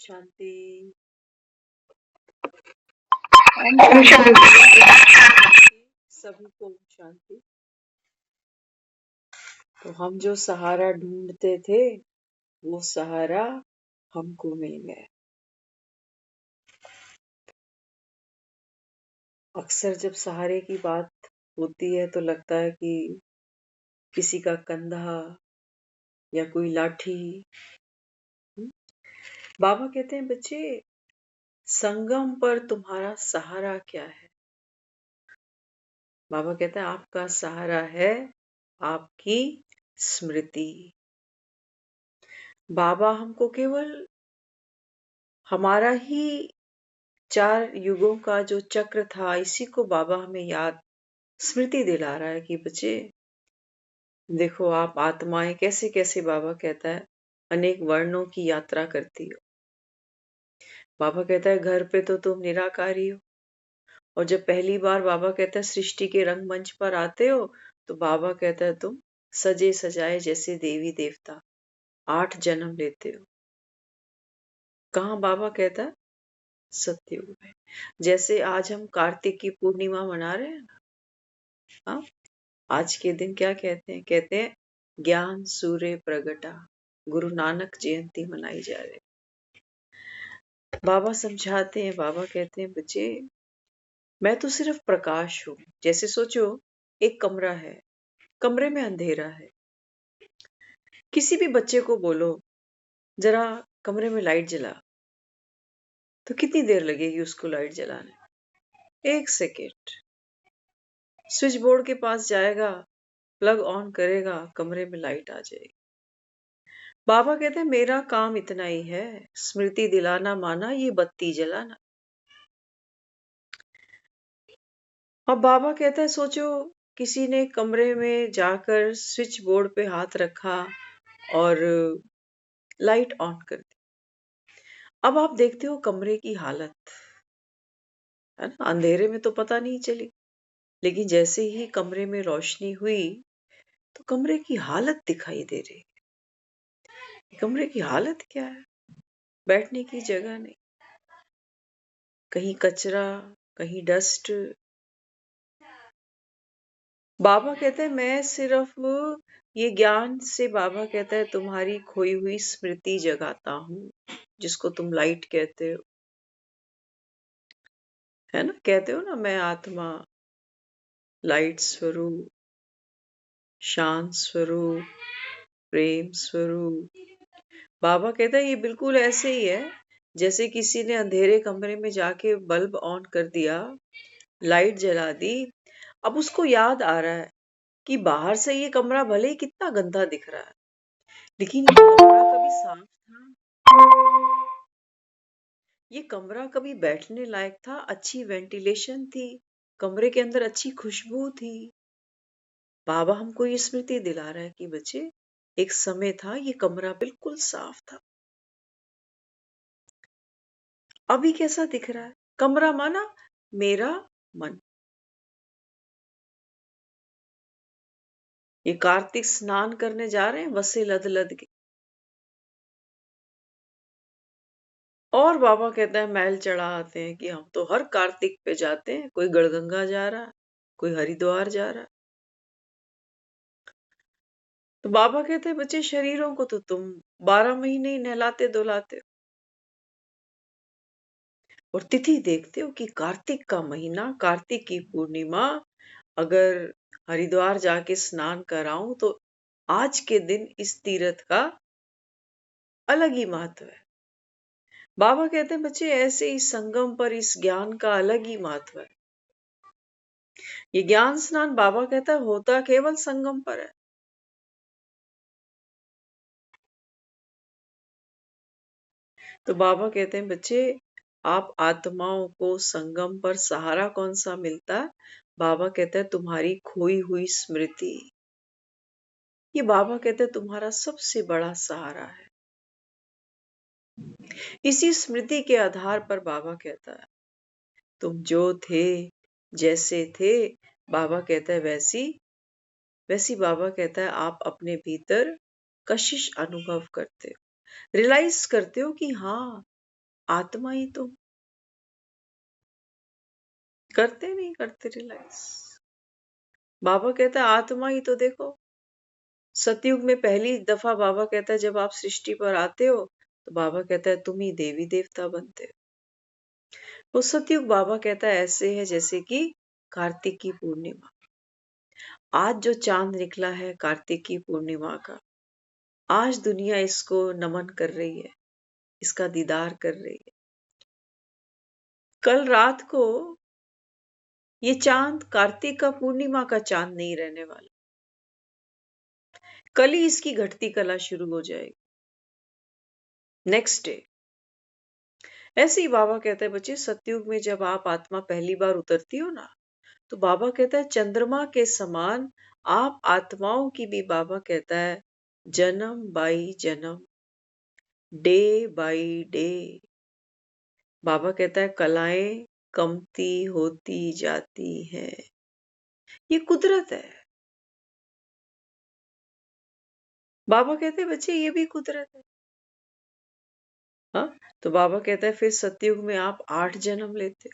शांति। ओम ओम शांति। शांति। सभी को ओम शांति। तो हम जो सहारा ढूंढते थे वो सहारा हमको मिल गया। अक्सर जब सहारे की बात होती है तो लगता है कि किसी का कंधा या कोई लाठी। बाबा कहते हैं बच्चे, संगम पर तुम्हारा सहारा क्या है? बाबा कहते हैं आपका सहारा है आपकी स्मृति। बाबा हमको केवल हमारा ही 4 युगों का जो चक्र था इसी को बाबा हमें याद स्मृति दिला रहा है कि बच्चे देखो, आप आत्माएं कैसे कैसे, बाबा कहता है, अनेक वर्णों की यात्रा करती हो। बाबा कहता है घर पे तो तुम निराकारी हो, और जब पहली बार बाबा कहता है सृष्टि के रंगमंच पर आते हो तो बाबा कहता है तुम सजे सजाए जैसे देवी देवता 8 जन्म लेते हो। कहाँ बाबा कहता है? सत्युग में। जैसे आज हम कार्तिक की पूर्णिमा मना रहे हैं ना, हाँ, आज के दिन क्या कहते हैं? कहते हैं ज्ञान सूर्य प्रगटा, गुरु नानक जयंती मनाई जा रही है। बाबा समझाते हैं, बाबा कहते हैं बच्चे मैं तो सिर्फ प्रकाश हूं। जैसे सोचो एक कमरा है, कमरे में अंधेरा है। किसी भी बच्चे को बोलो जरा कमरे में लाइट जला, तो कितनी देर लगेगी उसको लाइट जलाने? 1 सेकेंड। स्विच बोर्ड के पास जाएगा, प्लग ऑन करेगा, कमरे में लाइट आ जाएगी। बाबा कहते हैं मेरा काम इतना ही है, स्मृति दिलाना, माना ये बत्ती जलाना। अब बाबा कहता है सोचो किसी ने कमरे में जाकर स्विच बोर्ड पे हाथ रखा और लाइट ऑन कर दी। अब आप देखते हो कमरे की हालत, है ना? अंधेरे में तो पता नहीं चली, लेकिन जैसे ही कमरे में रोशनी हुई तो कमरे की हालत दिखाई दे रही। कमरे की हालत क्या है? बैठने की जगह नहीं, कहीं कचरा, कहीं डस्ट। बाबा कहते हैं मैं सिर्फ ये ज्ञान से, बाबा कहता है तुम्हारी खोई हुई स्मृति जगाता हूँ, जिसको तुम लाइट कहते हो, है ना? कहते हो ना मैं आत्मा, लाइट स्वरूप, शांत स्वरूप, प्रेम स्वरूप। बाबा कहता है ये बिल्कुल ऐसे ही है जैसे किसी ने अंधेरे कमरे में जाके बल्ब ऑन कर दिया, लाइट जला दी। अब उसको याद आ रहा है कि बाहर से ये कमरा भले ही कितना गंदा दिख रहा है, लेकिन ये कमरा कभी साफ था, ये कमरा कभी बैठने लायक था, अच्छी वेंटिलेशन थी, कमरे के अंदर अच्छी खुशबू थी। बाबा हमको ये स्मृति दिला रहा है कि बच्चे एक समय था ये कमरा बिल्कुल साफ था। अभी कैसा दिख रहा है? कमरा माना मेरा मन। ये कार्तिक स्नान करने जा रहे हैं वसे लद लद के, और बाबा कहता है महल चढ़ा आते हैं कि हम तो हर कार्तिक पे जाते हैं। कोई गढ़गंगा जा रहा है, कोई हरिद्वार जा रहा है। तो बाबा कहते हैं बच्चे शरीरों को तो तुम 12 महीने ही नहलाते धुलाते हो, और तिथि देखते हो कि कार्तिक का महीना, कार्तिक की पूर्णिमा, अगर हरिद्वार जाके स्नान कराऊं तो आज के दिन इस तीर्थ का अलग ही महत्व है। बाबा कहते हैं बच्चे ऐसे ही संगम पर इस ज्ञान का अलग ही महत्व है। ये ज्ञान स्नान बाबा कहता है होता केवल संगम पर है। तो बाबा कहते हैं बच्चे आप आत्माओं को संगम पर सहारा कौन सा मिलता है? बाबा कहते हैं तुम्हारी खोई हुई स्मृति। ये बाबा कहते हैं तुम्हारा सबसे बड़ा सहारा है। इसी स्मृति के आधार पर बाबा कहता है तुम जो थे, जैसे थे, बाबा कहता है वैसी वैसी, बाबा कहता है आप अपने भीतर कशिश अनुभव करते हो, रियलाइज करते हो कि हाँ आत्मा ही तुम। करते नहीं करते रियलाइज। बाबा कहता है आत्मा ही तो देखो। सतयुग में पहली दफा बाबा कहता है जब आप सृष्टि पर आते हो तो बाबा कहता है तुम ही देवी देवता बनते हो। वो सतयुग बाबा कहता है ऐसे है जैसे कि कार्तिक की पूर्णिमा। आज जो चांद निकला है कार्तिक की पूर्णिमा का, आज दुनिया इसको नमन कर रही है, इसका दीदार कर रही है। कल रात को ये चांद कार्तिक का पूर्णिमा का चांद नहीं रहने वाला, कल ही इसकी घटती कला शुरू हो जाएगी, नेक्स्ट डे। ऐसे ही बाबा कहते हैं बच्चे सतयुग में जब आप आत्मा पहली बार उतरती हो ना, तो बाबा कहता है चंद्रमा के समान आप आत्माओं की भी, बाबा कहता है जन्म बाई जन्म, डे बाई डे, बाबा कहता है कलाएं कमती होती जाती हैं। ये कुदरत है। बाबा कहते हैं बच्चे ये भी कुदरत है। हाँ, तो बाबा कहता है फिर सतयुग में आप 8 जन्म लेते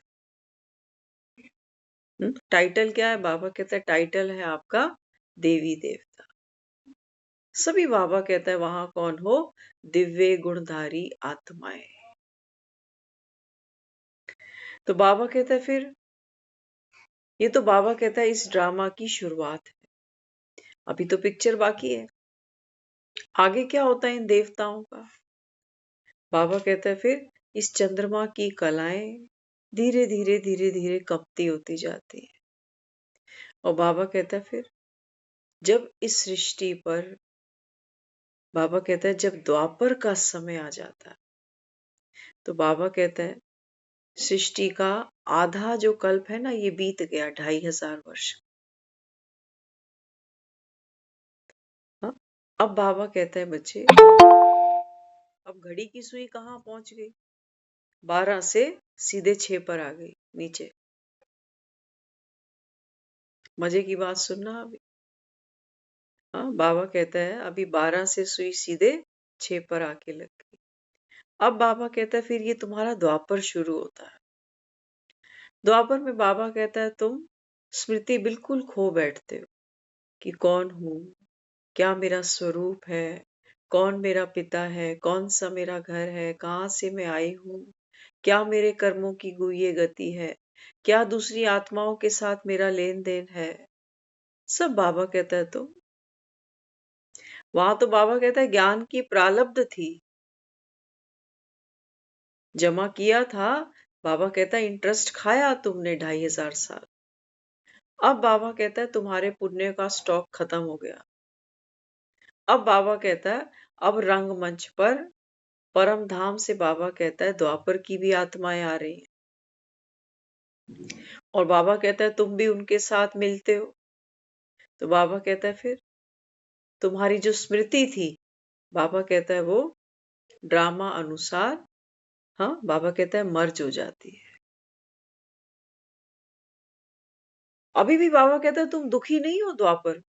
हो। टाइटल क्या है? बाबा कहता है टाइटल है आपका देवी देवता। सभी बाबा कहता है वहां कौन हो? दिव्य गुणधारी आत्माएं। तो बाबा कहता है फिर, ये तो बाबा कहता है इस ड्रामा की शुरुआत है, अभी तो पिक्चर बाकी है, आगे क्या होता है इन देवताओं का। बाबा कहता है फिर इस चंद्रमा की कलाएं धीरे धीरे धीरे धीरे कमती होती जाती है। और बाबा कहता है फिर जब इस सृष्टि पर, बाबा कहता है जब द्वापर का समय आ जाता है, तो बाबा कहता है सृष्टि का आधा जो कल्प है ना, ये बीत गया, 2500 वर्ष। हाँ? अब बाबा कहता है बच्चे अब घड़ी की सुई कहाँ पहुंच गई? 12 से सीधे 6 पर आ गई नीचे। मजे की बात सुनना अभी। हाँ, बाबा कहता है अभी 12 से सुई सीधे 6 पर आके लग गई। अब बाबा कहता है फिर ये तुम्हारा द्वापर शुरू होता है। द्वापर में बाबा कहता है तुम स्मृति बिल्कुल खो बैठते हो कि कौन हूँ, क्या मेरा स्वरूप है, कौन मेरा पिता है, कौन सा मेरा घर है, कहाँ से मैं आई हूँ, क्या मेरे कर्मों की गुह्य गति है, क्या दूसरी आत्माओं के साथ मेरा लेन देन है, सब बाबा कहता है। तो वहां तो बाबा कहता है ज्ञान की प्रालब्ध थी, जमा किया था। बाबा कहता है इंटरेस्ट खाया तुमने 2500 साल। अब बाबा कहता है तुम्हारे पुण्य का स्टॉक खत्म हो गया। अब बाबा कहता है अब रंगमंच पर परम धाम से, बाबा कहता है द्वापर की भी आत्माएं आ रही हैं। और बाबा कहता है तुम भी उनके साथ मिलते हो। तो बाबा कहता है फिर तुम्हारी जो स्मृति थी, बाबा कहता है वो ड्रामा अनुसार, हाँ, बाबा कहता है मर्ज हो जाती है। अभी भी बाबा कहता है तुम दुखी नहीं हो द्वापर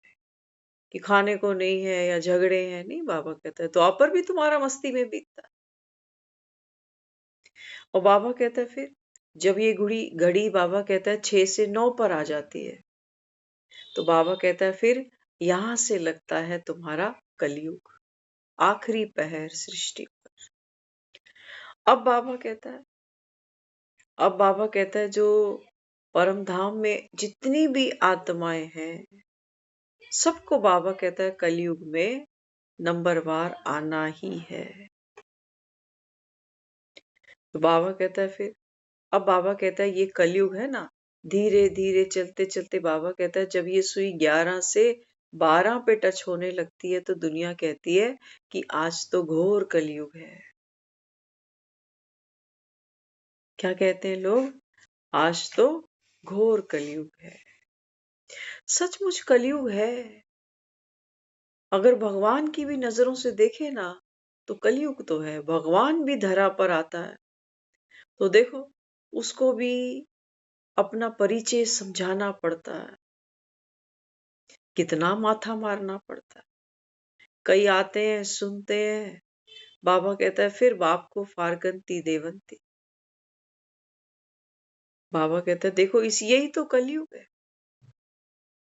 कि खाने को नहीं है या झगड़े हैं, नहीं, बाबा कहता है द्वापर भी तुम्हारा मस्ती में बीतता है। और बाबा कहता है फिर जब ये घड़ी घड़ी बाबा कहता है 6 से 9 पर आ जाती है, तो बाबा कहता है फिर यहां से लगता है तुम्हारा कलयुग, आखिरी पहर सृष्टि पर। अब बाबा कहता है, अब बाबा कहता है जो परम धाम में जितनी भी आत्माएं हैं, सबको बाबा कहता है कलयुग में नंबरवार आना ही है। तो बाबा कहता है फिर, अब बाबा कहता है ये कलयुग है ना, धीरे धीरे चलते चलते, बाबा कहता है जब ये सुई 11 से 12 पे टच होने लगती है तो दुनिया कहती है कि आज तो घोर कलयुग है। क्या कहते हैं लोग? आज तो घोर कलयुग है। सचमुच कलयुग है। अगर भगवान की भी नजरों से देखे ना, तो कलयुग तो है। भगवान भी धरा पर आता है तो देखो उसको भी अपना परिचय समझाना पड़ता है, कितना माथा मारना पड़ता है। कई आते हैं, सुनते हैं, बाबा कहता है फिर बाप को फारकंती देवंती। बाबा कहता है देखो इस यही तो कलयुग है।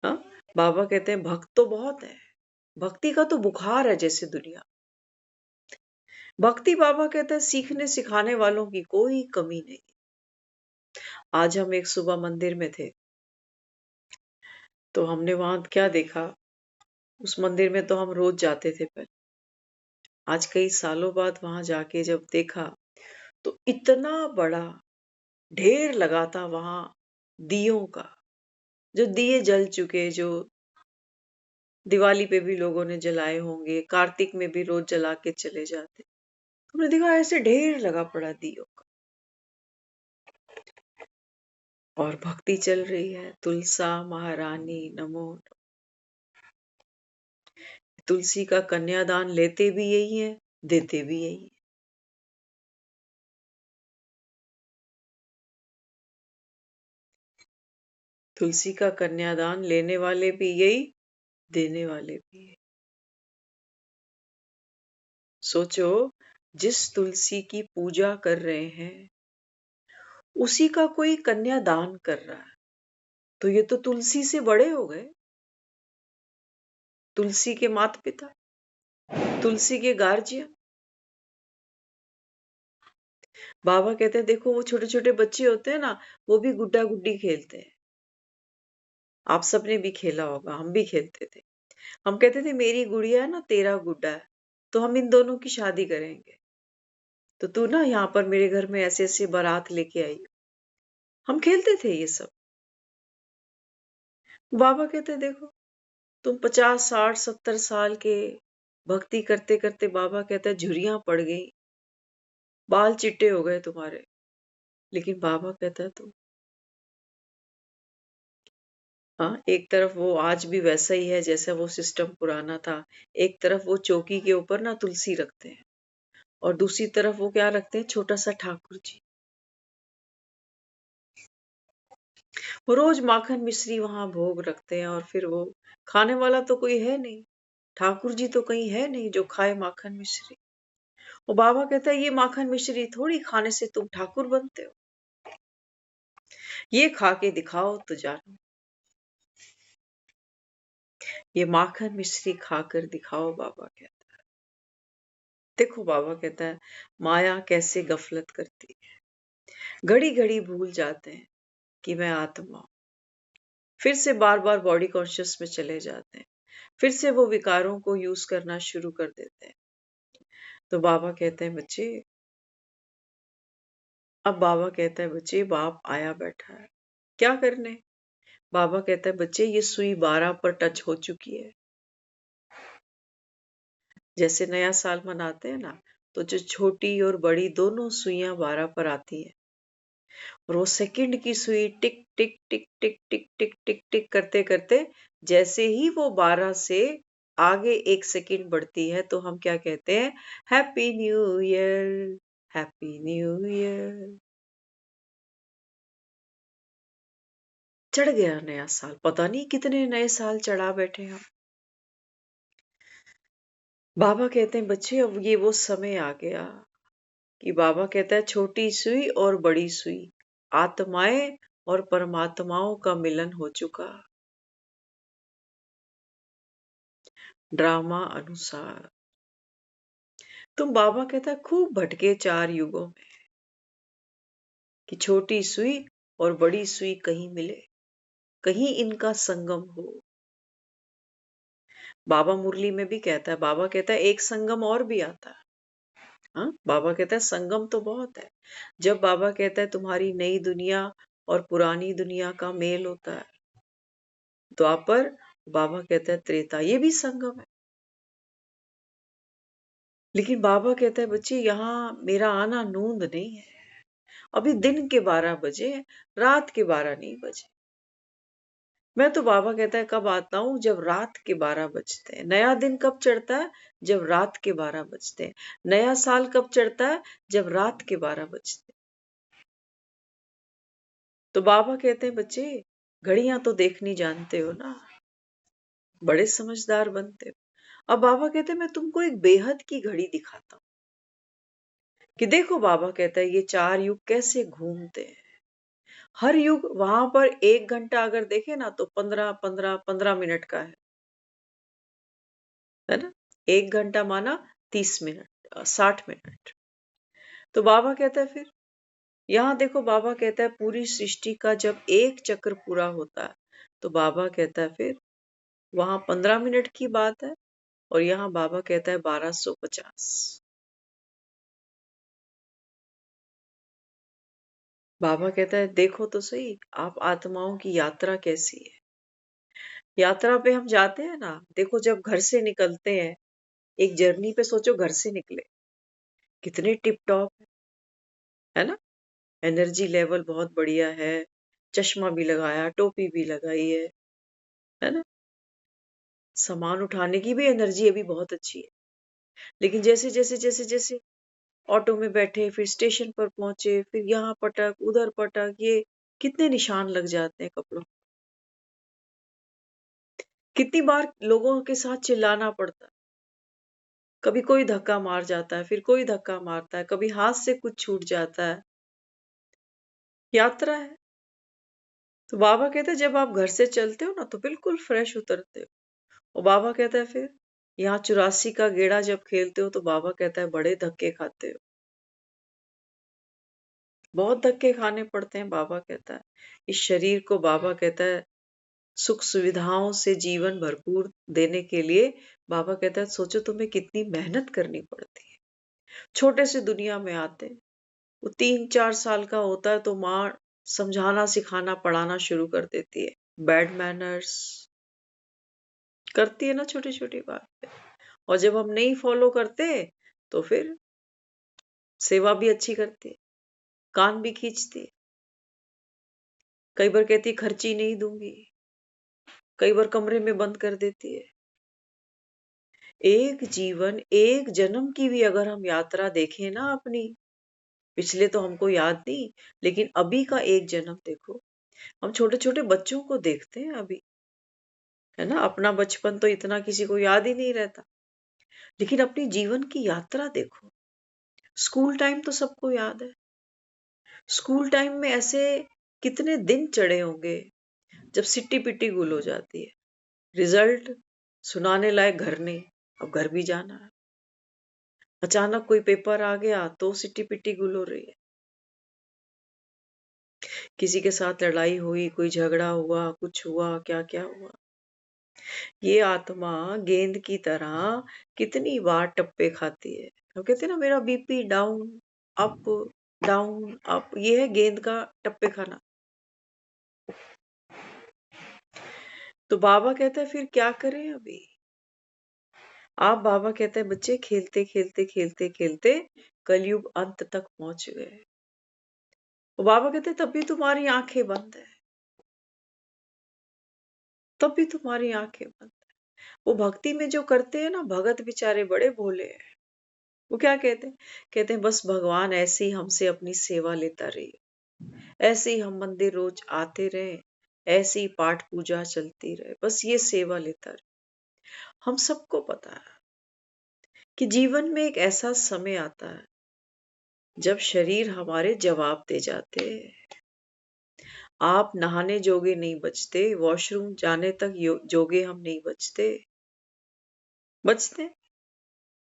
हाँ, बाबा कहते हैं भक्त तो बहुत है, भक्ति का तो बुखार है जैसे दुनिया। भक्ति बाबा कहते हैं सीखने सिखाने वालों की कोई कमी नहीं। आज हम एक सुबह मंदिर में थे, तो हमने वहां क्या देखा, उस मंदिर में तो हम रोज जाते थे पहले, आज कई सालों बाद वहां जाके जब देखा तो इतना बड़ा ढेर लगा था वहां दियों का, जो दिए जल चुके, जो दिवाली पे भी लोगों ने जलाए होंगे, कार्तिक में भी रोज जला के चले जाते। हमने देखा ऐसे ढेर लगा पड़ा दियों का, और भक्ति चल रही है, तुलसा महारानी नमो। तुलसी का कन्यादान लेते भी यही है, देते भी यही है। तुलसी का कन्यादान लेने वाले भी यही, देने वाले भी यही। सोचो, जिस तुलसी की पूजा कर रहे हैं उसी का कोई कन्यादान कर रहा है, तो ये तो तुलसी से बड़े हो गए, तुलसी के माता पिता, तुलसी के गार्जियन। बाबा कहते हैं देखो वो छोटे छोटे बच्चे होते हैं ना, वो भी गुड्डा गुड्डी खेलते हैं। आप सबने भी खेला होगा, हम भी खेलते थे। हम कहते थे मेरी गुड़िया है ना, तेरा गुड्डा है, तो हम इन दोनों की शादी करेंगे, तो तू ना यहाँ पर मेरे घर में ऐसे ऐसे बारात लेके आई। हम खेलते थे ये सब। बाबा कहते देखो तुम 50 60 70 साल के भक्ति करते करते, बाबा कहता है झुर्रियां पड़ गई, बाल चिट्टे हो गए तुम्हारे, लेकिन बाबा कहता है तुम, हाँ, एक तरफ वो आज भी वैसा ही है जैसा वो सिस्टम पुराना था। एक तरफ वो चौकी के ऊपर ना तुलसी रखते हैं, और दूसरी तरफ वो क्या रखते हैं, छोटा सा ठाकुर जी। वो रोज माखन मिश्री वहां भोग रखते हैं, और फिर वो खाने वाला तो कोई है नहीं, ठाकुर जी तो कहीं है नहीं जो खाए माखन मिश्री। वो बाबा कहता है ये माखन मिश्री थोड़ी खाने से तुम ठाकुर बनते हो, ये खा के दिखाओ तो जानो, ये माखन मिश्री खाकर दिखाओ। बाबा कहता है देखो, बाबा कहता है माया कैसे गफलत करती है, घड़ी घड़ी भूल जाते हैं कि मैं आत्मा हूं, फिर से बार बार बॉडी कॉन्शियस में चले जाते हैं, फिर से वो विकारों को यूज करना शुरू कर देते हैं। तो बाबा कहते हैं बच्चे, अब बाबा कहता है बच्चे बाप आया बैठा है क्या करने। बाबा कहता है बच्चे ये सुई 12 पर टच हो चुकी है। जैसे नया साल मनाते हैं ना, तो जो छोटी और बड़ी दोनों सुइयां 12 पर आती है, और वो सेकंड की सुई टिक टिक टिक टिक टिक टिक टिक टिक करते करते, जैसे ही वो 12 से आगे 1 सेकंड बढ़ती है, तो हम क्या कहते हैं, happy new year, happy new year. चढ़ गया नया साल, पता नहीं कितने नए साल चढ़ा बैठे हम। बाबा कहते हैं बच्चे अब ये वो समय आ गया कि बाबा कहता है छोटी सुई और बड़ी सुई, आत्माएं और परमात्माओं का मिलन हो चुका। ड्रामा अनुसार तुम, बाबा कहता है खूब भटके 4 युगों में, कि छोटी सुई और बड़ी सुई कहीं मिले, कहीं इनका संगम हो। बाबा मुरली में भी कहता है, बाबा कहता है एक संगम और भी आता है। हाँ, बाबा कहता है संगम तो बहुत है। जब बाबा कहता है तुम्हारी नई दुनिया और पुरानी दुनिया का मेल होता है, द्वापर, बाबा कहता है त्रेता, ये भी संगम है। लेकिन बाबा कहता है बच्चे यहाँ मेरा आना नूंद नहीं है, अभी दिन के 12 बजे, रात के 12 नहीं बजे। मैं तो, बाबा कहता है कब आता हूँ, जब रात के 12 बजते हैं। नया दिन कब चढ़ता है, जब रात के 12 बजते हैं। नया साल कब चढ़ता है, जब रात के 12 बजते हैं। तो बाबा कहते हैं बच्चे घड़ियां तो देखनी जानते हो ना, बड़े समझदार बनते हो। अब बाबा कहते हैं मैं तुमको एक बेहद की घड़ी दिखाता हूँ। कि देखो बाबा कहता है ये 4 युग कैसे घूमते हैं। हर युग वहां पर 1 घंटा अगर देखे ना तो 15 मिनट का है ना? 1 घंटा माना 30 मिनट, 60 मिनट। तो बाबा कहता है फिर यहाँ देखो, बाबा कहता है पूरी सृष्टि का जब एक चक्र पूरा होता है तो बाबा कहता है फिर वहां 15 मिनट की बात है और यहाँ बाबा कहता है 1250। बाबा कहता है देखो तो सही आप आत्माओं की यात्रा कैसी है। यात्रा पे हम जाते हैं ना, देखो जब घर से निकलते हैं, एक जर्नी पे सोचो घर से निकले, कितने टिप टॉप है ना, एनर्जी लेवल बहुत बढ़िया है, चश्मा भी लगाया, टोपी भी लगाई है ना, सामान उठाने की भी एनर्जी अभी बहुत अच्छी है। लेकिन जैसे जैसे जैसे जैसे ऑटो में बैठे, फिर स्टेशन पर पहुंचे, फिर यहाँ पटक उधर पटक, ये कितने निशान लग जाते हैं कपड़ों। कितनी बार लोगों के साथ चिल्लाना पड़ता है, कभी कोई धक्का मार जाता है, फिर कोई धक्का मारता है, कभी हाथ से कुछ छूट जाता है। यात्रा है। तो बाबा कहते हैं जब आप घर से चलते हो ना तो बिल्कुल फ्रेश उतरते हो। और बाबा कहता है फिर यहाँ 84 का गेड़ा जब खेलते हो तो बाबा कहता है बड़े धक्के खाते हो, बहुत धक्के खाने पड़ते हैं। बाबा कहता है इस शरीर को बाबा कहता है सुख सुविधाओं से जीवन भरपूर देने के लिए बाबा कहता है सोचो तुम्हें कितनी मेहनत करनी पड़ती है। छोटे से दुनिया में आते हैं, वो 3-4 साल का होता है तो माँ समझाना सिखाना पढ़ाना शुरू कर देती है, बैड मैनर्स करती है ना, छोटी छोटी बात पे। और जब हम नहीं फॉलो करते तो फिर सेवा भी अच्छी करती है, कान भी खींचती है, कई बार कहती है खर्ची नहीं दूंगी, कई बार कमरे में बंद कर देती है। एक जीवन एक जन्म की भी अगर हम यात्रा देखें ना अपनी, पिछले तो हमको याद नहीं, लेकिन अभी का एक जन्म देखो। हम छोटे छोटे बच्चों को देखते हैं अभी, है ना, अपना बचपन तो इतना किसी को याद ही नहीं रहता, लेकिन अपनी जीवन की यात्रा देखो। स्कूल टाइम तो सबको याद है। स्कूल टाइम में ऐसे कितने दिन चढ़े होंगे जब सिट्टी पिट्टी गुल हो जाती है, रिजल्ट सुनाने लायक घर नहीं, अब घर भी जाना है, अचानक कोई पेपर आ गया तो सिट्टी पिट्टी गुल हो रही है, किसी के साथ लड़ाई हुई, कोई झगड़ा हुआ, कुछ हुआ, क्या क्या हुआ। ये आत्मा गेंद की तरह कितनी बार टप्पे खाती है। हम कहते हैं ना मेरा BP down up, down up, ये है गेंद का टप्पे खाना। तो बाबा कहता है फिर क्या करें अभी। आप बाबा कहते हैं बच्चे खेलते खेलते खेलते खेलते कलयुग अंत तक पहुंच गए। तो बाबा कहते हैं तब भी तुम्हारी आंखें बंद है, तब भी तुम्हारी आंखें बंद है। वो भक्ति में जो करते हैं ना, भगत बेचारे बड़े भोले हैं। वो क्या कहते हैं, कहते हैं बस भगवान ऐसे ही हमसे अपनी सेवा लेता रही, ऐसे ही हम मंदिर रोज आते रहे, ऐसे ही पाठ पूजा चलती रहे, बस ये सेवा लेता रहे। हम सबको पता है कि जीवन में एक ऐसा समय आता है जब शरीर हमारे जवाब दे जाते हैं। आप नहाने जोगे नहीं बचते, वॉशरूम जाने तक जोगे हम नहीं बचते। बचते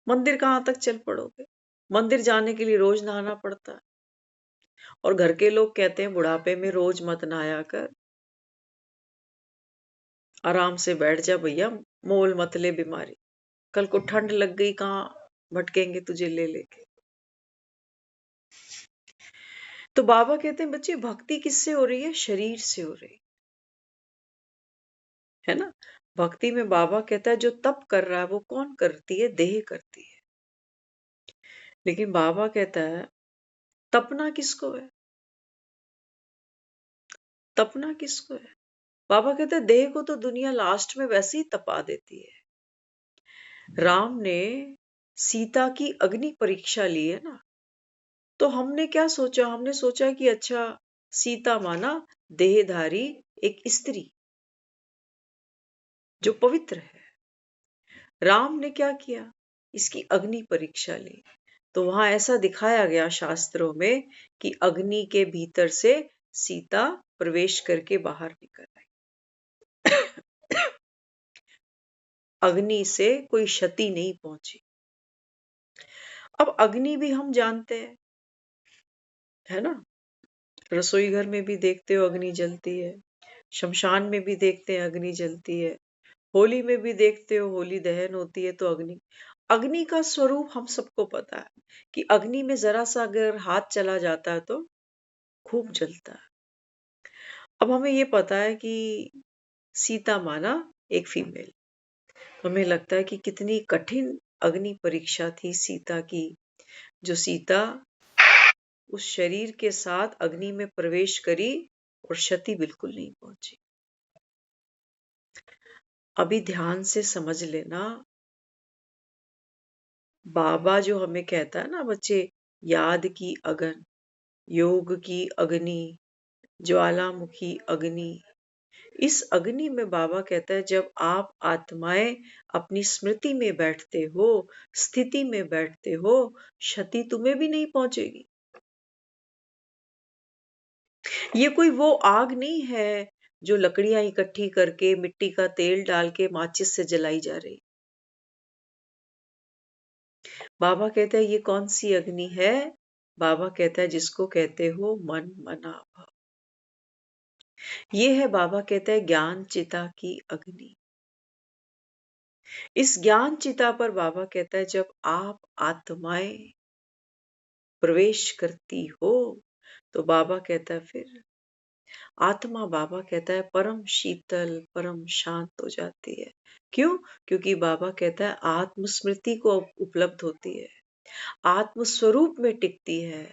मंदिर कहाँ तक चल पड़ोगे। मंदिर जाने के लिए रोज नहाना पड़ता है और घर के लोग कहते हैं बुढ़ापे में रोज मत नहाया कर, आराम से बैठ जा भैया, मोल मत ले बीमारी, कल को ठंड लग गई कहाँ भटकेंगे तुझे ले लेके। तो बाबा कहते हैं बच्चे भक्ति किससे हो रही है, शरीर से हो रही है ना। भक्ति में बाबा कहता है जो तप कर रहा है वो कौन करती है, देह करती है। लेकिन बाबा कहता है तपना किसको है, तपना किसको है। बाबा कहते हैं देह को तो दुनिया लास्ट में वैसे ही तपा देती है। राम ने सीता की अग्नि परीक्षा ली है ना, तो हमने क्या सोचा, हमने सोचा कि अच्छा सीता माना देहधारी एक स्त्री जो पवित्र है। राम ने क्या किया, इसकी अग्नि परीक्षा ली। तो वहां ऐसा दिखाया गया शास्त्रों में कि अग्नि के भीतर से सीता प्रवेश करके बाहर निकल आई। अग्नि से कोई क्षति नहीं पहुंची। अब अग्नि भी हम जानते हैं, है ना? रसोई घर में भी देखते हो अग्नि जलती है, शमशान में भी देखते हैं अग्नि जलती है, होली में भी देखते हो होली दहन होती है तो अग्नि। अग्नि का स्वरूप हम सबको पता है कि अग्नि में जरा सा अगर हाथ चला जाता है तो खूब जलता है। अब हमें ये पता है कि सीता माना एक फीमेल, हमें लगता है कि कितनी कठिन अग्नि परीक्षा थी सीता की, जो सीता उस शरीर के साथ अग्नि में प्रवेश करी और क्षति बिल्कुल नहीं पहुंची। अभी ध्यान से समझ लेना, बाबा जो हमें कहता है ना बच्चे, याद की अगन, योग की अग्नि, ज्वालामुखी अग्नि। इस अग्नि में बाबा कहता है जब आप आत्माएं अपनी स्मृति में बैठते हो, स्थिति में बैठते हो, क्षति तुम्हें भी नहीं पहुंचेगी। ये कोई वो आग नहीं है जो लकड़ियां इकट्ठी करके मिट्टी का तेल डाल के माचिस से जलाई जा रही। बाबा कहता है ये कौन सी अग्नि है? बाबा कहता है जिसको कहते हो मन मना भाव। ये है, बाबा कहता है, ज्ञान चिता की अग्नि। इस ज्ञान चिता पर बाबा कहता है जब आप आत्माएं प्रवेश करती हो तो बाबा कहता है फिर आत्मा, बाबा कहता है, परम शीतल परम शांत हो जाती है। क्यों? क्योंकि बाबा कहता है आत्मस्मृति को उपलब्ध होती है, आत्म स्वरूप में टिकती है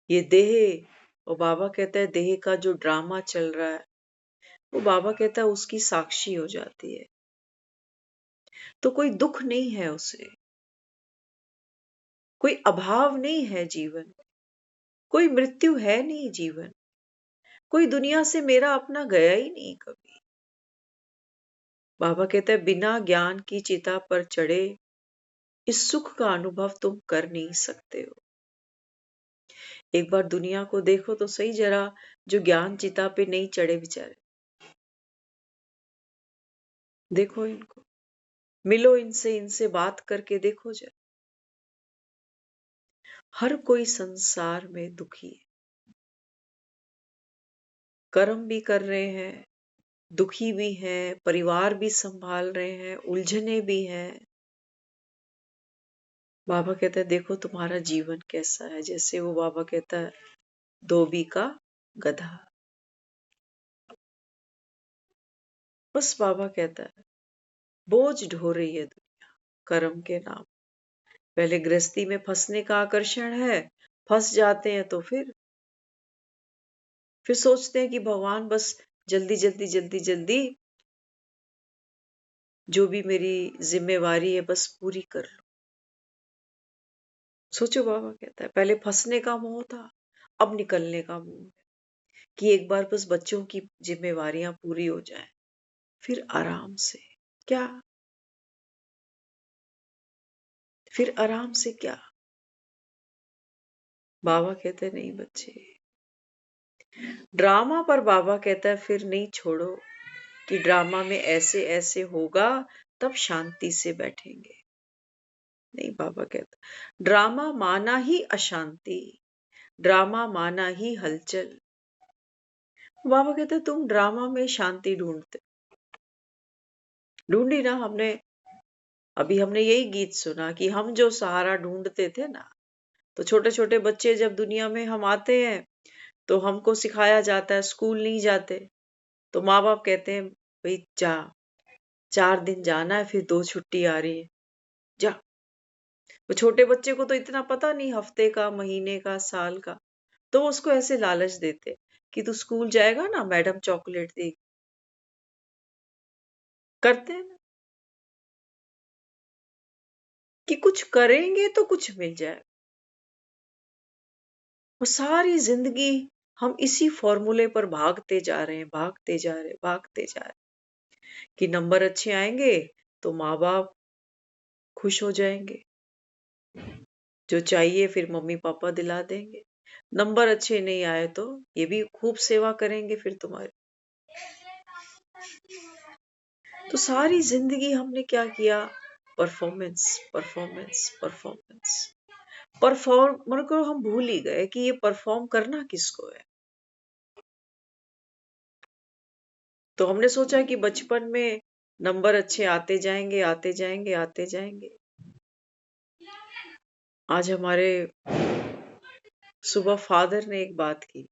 ये देह। और बाबा कहता है देह का जो ड्रामा चल रहा है वो बाबा कहता है उसकी साक्षी हो जाती है। तो कोई दुख नहीं है उसे, कोई अभाव नहीं है जीवन, कोई मृत्यु है नहीं जीवन, कोई दुनिया से मेरा अपना गया ही नहीं कभी। बाबा कहता है बिना ज्ञान की चिता पर चढ़े इस सुख का अनुभव तुम कर नहीं सकते हो। एक बार दुनिया को देखो तो सही जरा, जो ज्ञान चिता पे नहीं चढ़े बेचारे, देखो इनको, मिलो इनसे, इनसे बात करके देखो जरा। हर कोई संसार में दुखी है, कर्म भी कर रहे हैं, दुखी भी हैं, परिवार भी संभाल रहे हैं, उलझने भी हैं। बाबा कहता है देखो तुम्हारा जीवन कैसा है, जैसे वो बाबा कहता है धोबी का गधा। बस बाबा कहता है बोझ ढो रही है दुनिया कर्म के नाम। पहले गृहस्थी में फंसने का आकर्षण है, फंस जाते हैं तो फिर सोचते हैं कि भगवान बस जल्दी जल्दी जल्दी जल्दी जो भी मेरी जिम्मेवारी है बस पूरी कर लो। सोचो, बाबा कहता है पहले फंसने का मोह था, अब निकलने का मोह है कि एक बार बस बच्चों की जिम्मेवारियां पूरी हो जाएं, फिर आराम से। क्या? फिर आराम से क्या? बाबा कहते नहीं बच्चे, ड्रामा पर बाबा कहता है फिर नहीं छोड़ो कि ड्रामा में ऐसे ऐसे होगा तब शांति से बैठेंगे। नहीं, बाबा कहता ड्रामा माना ही अशांति, ड्रामा माना ही हलचल। बाबा कहते तुम ड्रामा में शांति ढूंढते, ढूंढी ना हमने। अभी हमने यही गीत सुना कि हम जो सहारा ढूंढते थे ना, तो छोटे छोटे बच्चे जब दुनिया में हम आते हैं तो हमको सिखाया जाता है स्कूल नहीं जाते, तो माँ बाप कहते हैं भाई जा, 4 दिन जाना है फिर 2 छुट्टी आ रही है, जा। वो छोटे बच्चे को तो इतना पता नहीं हफ्ते का, महीने का, साल का, तो वो उसको ऐसे लालच देते कि तू स्कूल जाएगा ना मैडम चॉकलेट देगी। करते हैं ना कि कुछ करेंगे तो कुछ मिल जाए। और सारी जिंदगी हम इसी फॉर्मूले पर भागते जा रहे हैं, भागते जा रहे हैं, भागते जा रहे हैं कि नंबर अच्छे आएंगे तो माँ बाप खुश हो जाएंगे, जो चाहिए फिर मम्मी पापा दिला देंगे। नंबर अच्छे नहीं आए तो ये भी खूब सेवा करेंगे फिर तुम्हारी। तो सारी जिंदगी हमने क्या किया? Performance, performance, performance. परफॉर्म को हम भूल ही गए कि ये परफॉर्म करना किसको है। तो हमने सोचा कि बचपन में नंबर अच्छे आते जाएंगे, आते जाएंगे, आते जाएंगे। आज हमारे सुबह फादर ने एक बात की।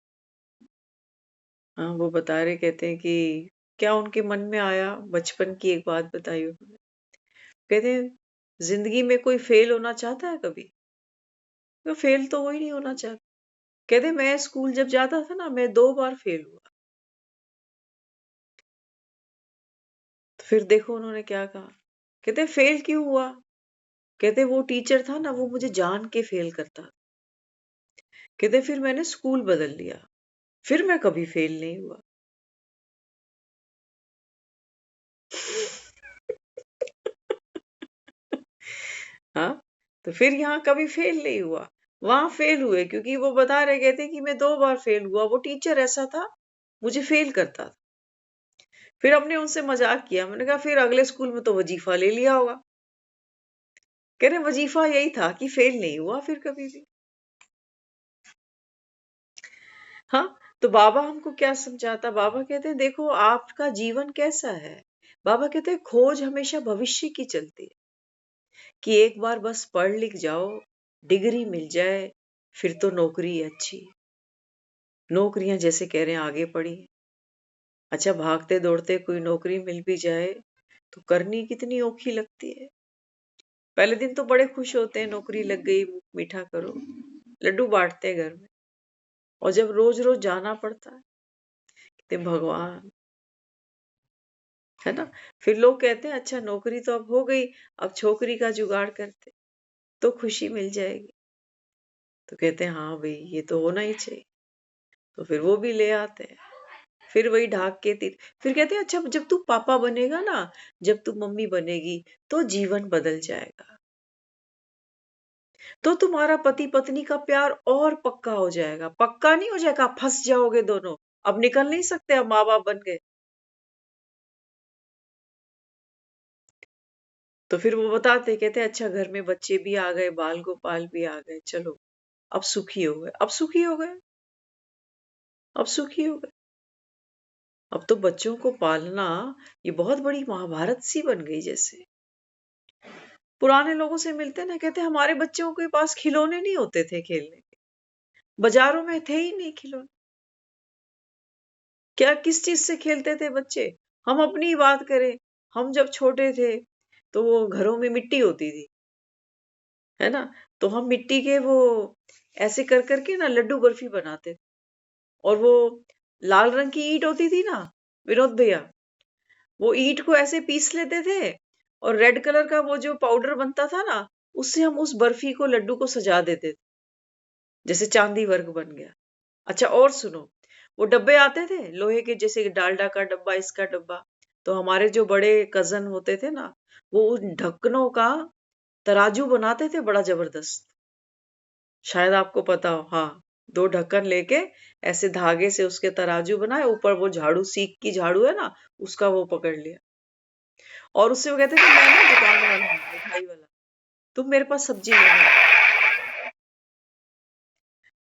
हाँ, वो बता रहे, कहते हैं कि क्या उनके मन में आया, बचपन की एक बात बताई उन्होंने। कहते हैं, जिंदगी में कोई फेल होना चाहता है कभी? तो फेल तो वही नहीं होना चाहता। कहते मैं स्कूल जब जाता था ना, मैं 2 बार फेल हुआ। तो फिर देखो उन्होंने क्या कहा। कहते फेल क्यों हुआ? कहते वो टीचर था ना, वो मुझे जान के फेल करता। कहते फिर मैंने स्कूल बदल लिया, फिर मैं कभी फेल नहीं हुआ। हाँ, तो फिर यहाँ कभी फेल नहीं हुआ, वहां फेल हुए, क्योंकि वो बता रहे, कहते कि मैं 2 बार फेल हुआ, वो टीचर ऐसा था, मुझे फेल करता था। फिर हमने उनसे मजाक किया, मैंने कहा फिर अगले स्कूल में तो वजीफा ले लिया होगा। कह रहे वजीफा यही था कि फेल नहीं हुआ फिर कभी भी। हाँ, तो बाबा हमको क्या समझाता? बाबा कहते हैं देखो आपका जीवन कैसा है। बाबा कहते हैं खोज हमेशा भविष्य की चलती है, कि एक बार बस पढ़ लिख जाओ, डिग्री मिल जाए, फिर तो नौकरी अच्छी। नौकरियां जैसे कह रहे हैं आगे पड़ी। अच्छा, भागते दौड़ते कोई नौकरी मिल भी जाए तो करनी कितनी औखी लगती है। पहले दिन तो बड़े खुश होते हैं, नौकरी लग गई, मुंह मीठा करो, लड्डू बांटते हैं घर में। और जब रोज रोज जाना पड़ता है, कहते भगवान, है ना। फिर लोग कहते हैं अच्छा नौकरी तो अब हो गई, अब छोकरी का जुगाड़ करते तो खुशी मिल जाएगी। तो कहते हैं हाँ भाई ये तो होना ही चाहिए। तो फिर वो भी ले आते हैं, फिर वही ढाक के तीर। फिर कहते हैं अच्छा जब तू पापा बनेगा ना, जब तू मम्मी बनेगी, तो जीवन बदल जाएगा, तो तुम्हारा पति पत्नी का प्यार और पक्का हो जाएगा। पक्का नहीं हो जाएगा, फंस जाओगे दोनों, अब निकल नहीं सकते, अब माँ बाप बन गए। तो फिर वो बताते, कहते अच्छा घर में बच्चे भी आ गए, बाल गोपाल भी आ गए, चलो अब सुखी हो गए, अब सुखी हो गए, अब सुखी हो गए। अब तो बच्चों को पालना ये बहुत बड़ी महाभारत सी बन गई। जैसे पुराने लोगों से मिलते ना, कहते हमारे बच्चों के पास खिलौने नहीं होते थे खेलने के, बाजारों में थे ही नहीं खिलौने। क्या किस चीज से खेलते थे बच्चे? हम अपनी ही बात करें, हम जब छोटे थे तो वो घरों में मिट्टी होती थी, है ना। तो हम मिट्टी के वो ऐसे कर करके ना लड्डू बर्फी बनाते थे। और वो लाल रंग की ईंट होती थी ना, विनोद भैया, वो ईंट को ऐसे पीस लेते थे, और रेड कलर का वो जो पाउडर बनता था ना, उससे हम उस बर्फी को, लड्डू को सजा देते थे, जैसे चांदी वर्क बन गया। अच्छा और सुनो, वो डब्बे आते थे लोहे के, जैसे डालडा का डब्बा, इसका डब्बा। तो हमारे जो बड़े कजन होते थे ना, वो उन ढक्कनों का तराजू बनाते थे, बड़ा जबरदस्त। शायद आपको पता हो। हाँ, 2 ढक्कन लेके ऐसे धागे से उसके तराजू बनाए, ऊपर वो झाड़ू, सीक की झाड़ू है ना, उसका वो पकड़ लिया। और उससे वो कहते थे मैं ना दुकान वाला हूँ, मिठाई वाला, तुम मेरे पास सब्जी लेने आओ।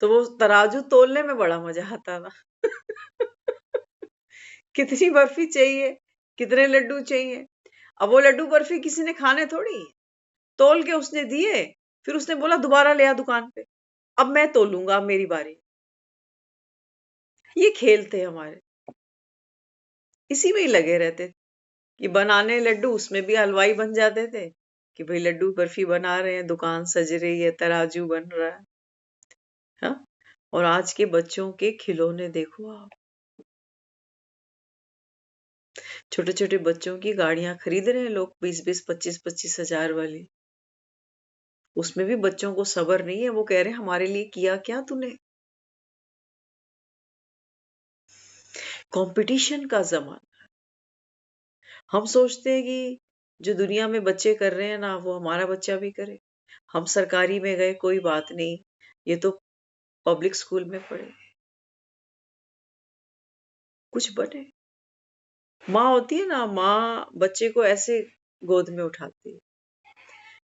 तो वो तराजू तोलने में बड़ा मजा आता था। कितनी बर्फी चाहिए, कितने लड्डू चाहिए। अब वो लड्डू बर्फी किसी ने खाने थोड़ी, तोल के उसने दिए, फिर उसने बोला दोबारा ले आ दुकान पे, अब मैं तोलूंगा, अब मेरी बारी। ये खेल थे हमारे, इसी में ही लगे रहते थे, कि बनाने लड्डू, उसमें भी हलवाई बन जाते थे, कि भाई लड्डू बर्फी बना रहे हैं, दुकान सज रही है, तराजू बन रहा है। हाँ? और आज के बच्चों के खिलौने देखो आप, छोटे छोटे बच्चों की गाड़ियां खरीद रहे हैं लोग, 20-20, 25-25 हजार वाली। उसमें भी बच्चों को सब्र नहीं है, वो कह रहे हैं हमारे लिए किया क्या तूने। कंपटीशन का जमाना। हम सोचते हैं कि जो दुनिया में बच्चे कर रहे हैं ना, वो हमारा बच्चा भी करे। हम सरकारी में गए, कोई बात नहीं, ये तो पब्लिक स्कूल में पढ़े, कुछ बने। माँ होती है ना, माँ बच्चे को ऐसे गोद में उठाती है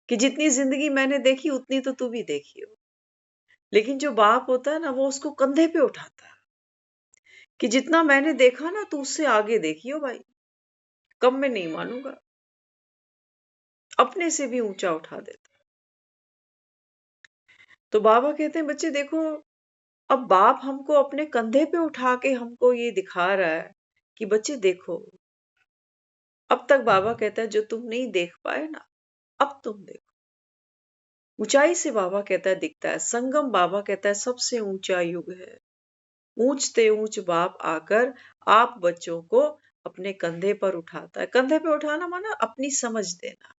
कि जितनी जिंदगी मैंने देखी उतनी तो तू भी देखी हो। लेकिन जो बाप होता है ना, वो उसको कंधे पे उठाता है कि जितना मैंने देखा ना, तू उससे आगे देखियो भाई, कम में नहीं मानूंगा। अपने से भी ऊंचा उठा देता। तो बाबा कहते हैं, बच्चे देखो, अब बाप हमको अपने कंधे पे उठा के हमको ये दिखा रहा है कि बच्चे देखो। अब तक बाबा कहता है जो तुम नहीं देख पाए ना, अब तुम देखो। ऊंचाई से बाबा कहता है दिखता है। संगम बाबा कहता है सबसे ऊंचा युग है। ऊंचते ऊंच बाप आकर आप बच्चों को अपने कंधे पर उठाता है। कंधे पे उठाना माना अपनी समझ देना।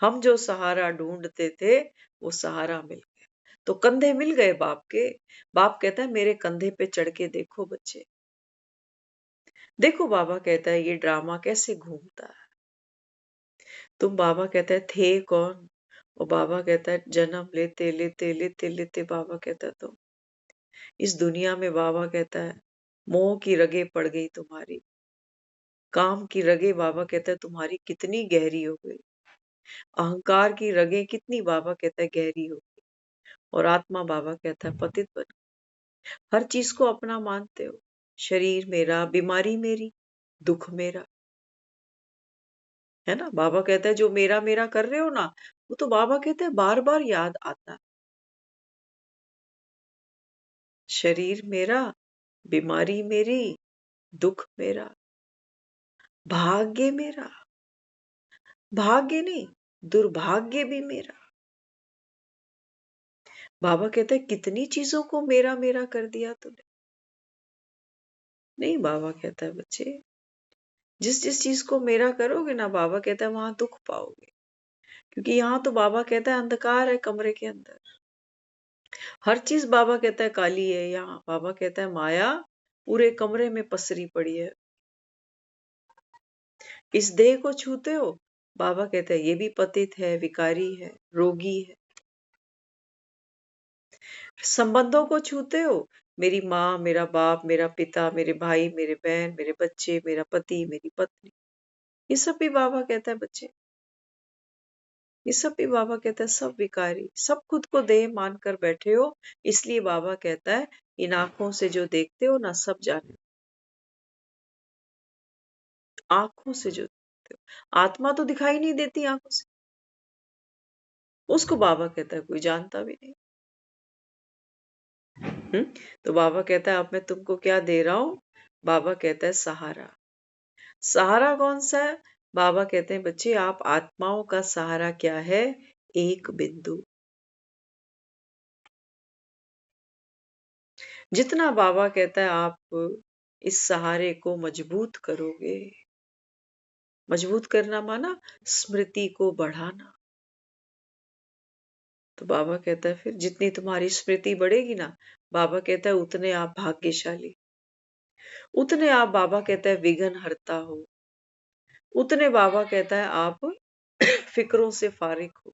हम जो सहारा ढूंढते थे वो सहारा मिल गया, तो कंधे मिल गए बाप के। बाप कहता है मेरे कंधे पे चढ़ के देखो बच्चे, देखो बाबा कहता है ये ड्रामा कैसे घूमता है। तुम, बाबा कहता है, थे कौन? और बाबा कहता है जन्म लेते लेते लेते लेते बाबा कहता है तुम इस दुनिया में, बाबा कहता है मोह की रगे पड़ गई तुम्हारी, काम की रगे बाबा कहता है तुम्हारी कितनी गहरी हो गई, अहंकार की रगे कितनी बाबा कहता है गहरी हो गई, और आत्मा बाबा कहता है पतित बन, हर चीज को अपना मानते हो। शरीर मेरा, बीमारी मेरी, दुख मेरा, है ना। बाबा कहता है जो मेरा मेरा कर रहे हो ना, वो तो बाबा कहते हैं बार बार याद आता है। शरीर मेरा, बीमारी मेरी, दुख मेरा, भाग्य मेरा, भाग्य नहीं, दुर्भाग्य भी मेरा। बाबा कहते हैं कितनी चीजों को मेरा मेरा कर दिया तूने। नहीं, बाबा कहता है बच्चे, जिस जिस चीज को मेरा करोगे ना, बाबा कहता है वहां दुख पाओगे। क्योंकि यहाँ तो बाबा कहता है अंधकार है कमरे के अंदर, हर चीज बाबा कहता है काली है। यहाँ बाबा कहता है माया पूरे कमरे में पसरी पड़ी है। इस देह को छूते हो, बाबा कहता है ये भी पतित है, विकारी है, रोगी है। संबंधों को छूते हो, मेरी माँ, मेरा बाप, मेरा पिता, मेरे भाई, मेरे बहन, मेरे बच्चे, मेरा पति, मेरी पत्नी, ये सब भी बाबा कहता है बच्चे, ये सब भी बाबा कहता है सब विकारी, सब खुद को देह मानकर बैठे हो। इसलिए बाबा कहता है इन आंखों से जो देखते हो ना, सब जाने, आंखों से जो देखते हो, आत्मा तो दिखाई नहीं देती आंखों से, उसको बाबा कहता है कोई जानता भी नहीं। तो बाबा कहता है अब मैं तुमको क्या दे रहा हूं? बाबा कहता है सहारा। सहारा कौन सा है? बाबा कहते हैं बच्चे आप आत्माओं का सहारा क्या है? एक बिंदु। जितना बाबा कहता है आप इस सहारे को मजबूत करोगे, मजबूत करना माना स्मृति को बढ़ाना। तो बाबा कहता है फिर जितनी तुम्हारी स्मृति बढ़ेगी ना, बाबा कहता है उतने आप भाग्यशाली, उतने आप, बाबा कहता है विघ्न हरता हो, उतने बाबा कहता है आप फिक्रों से फारिग हो।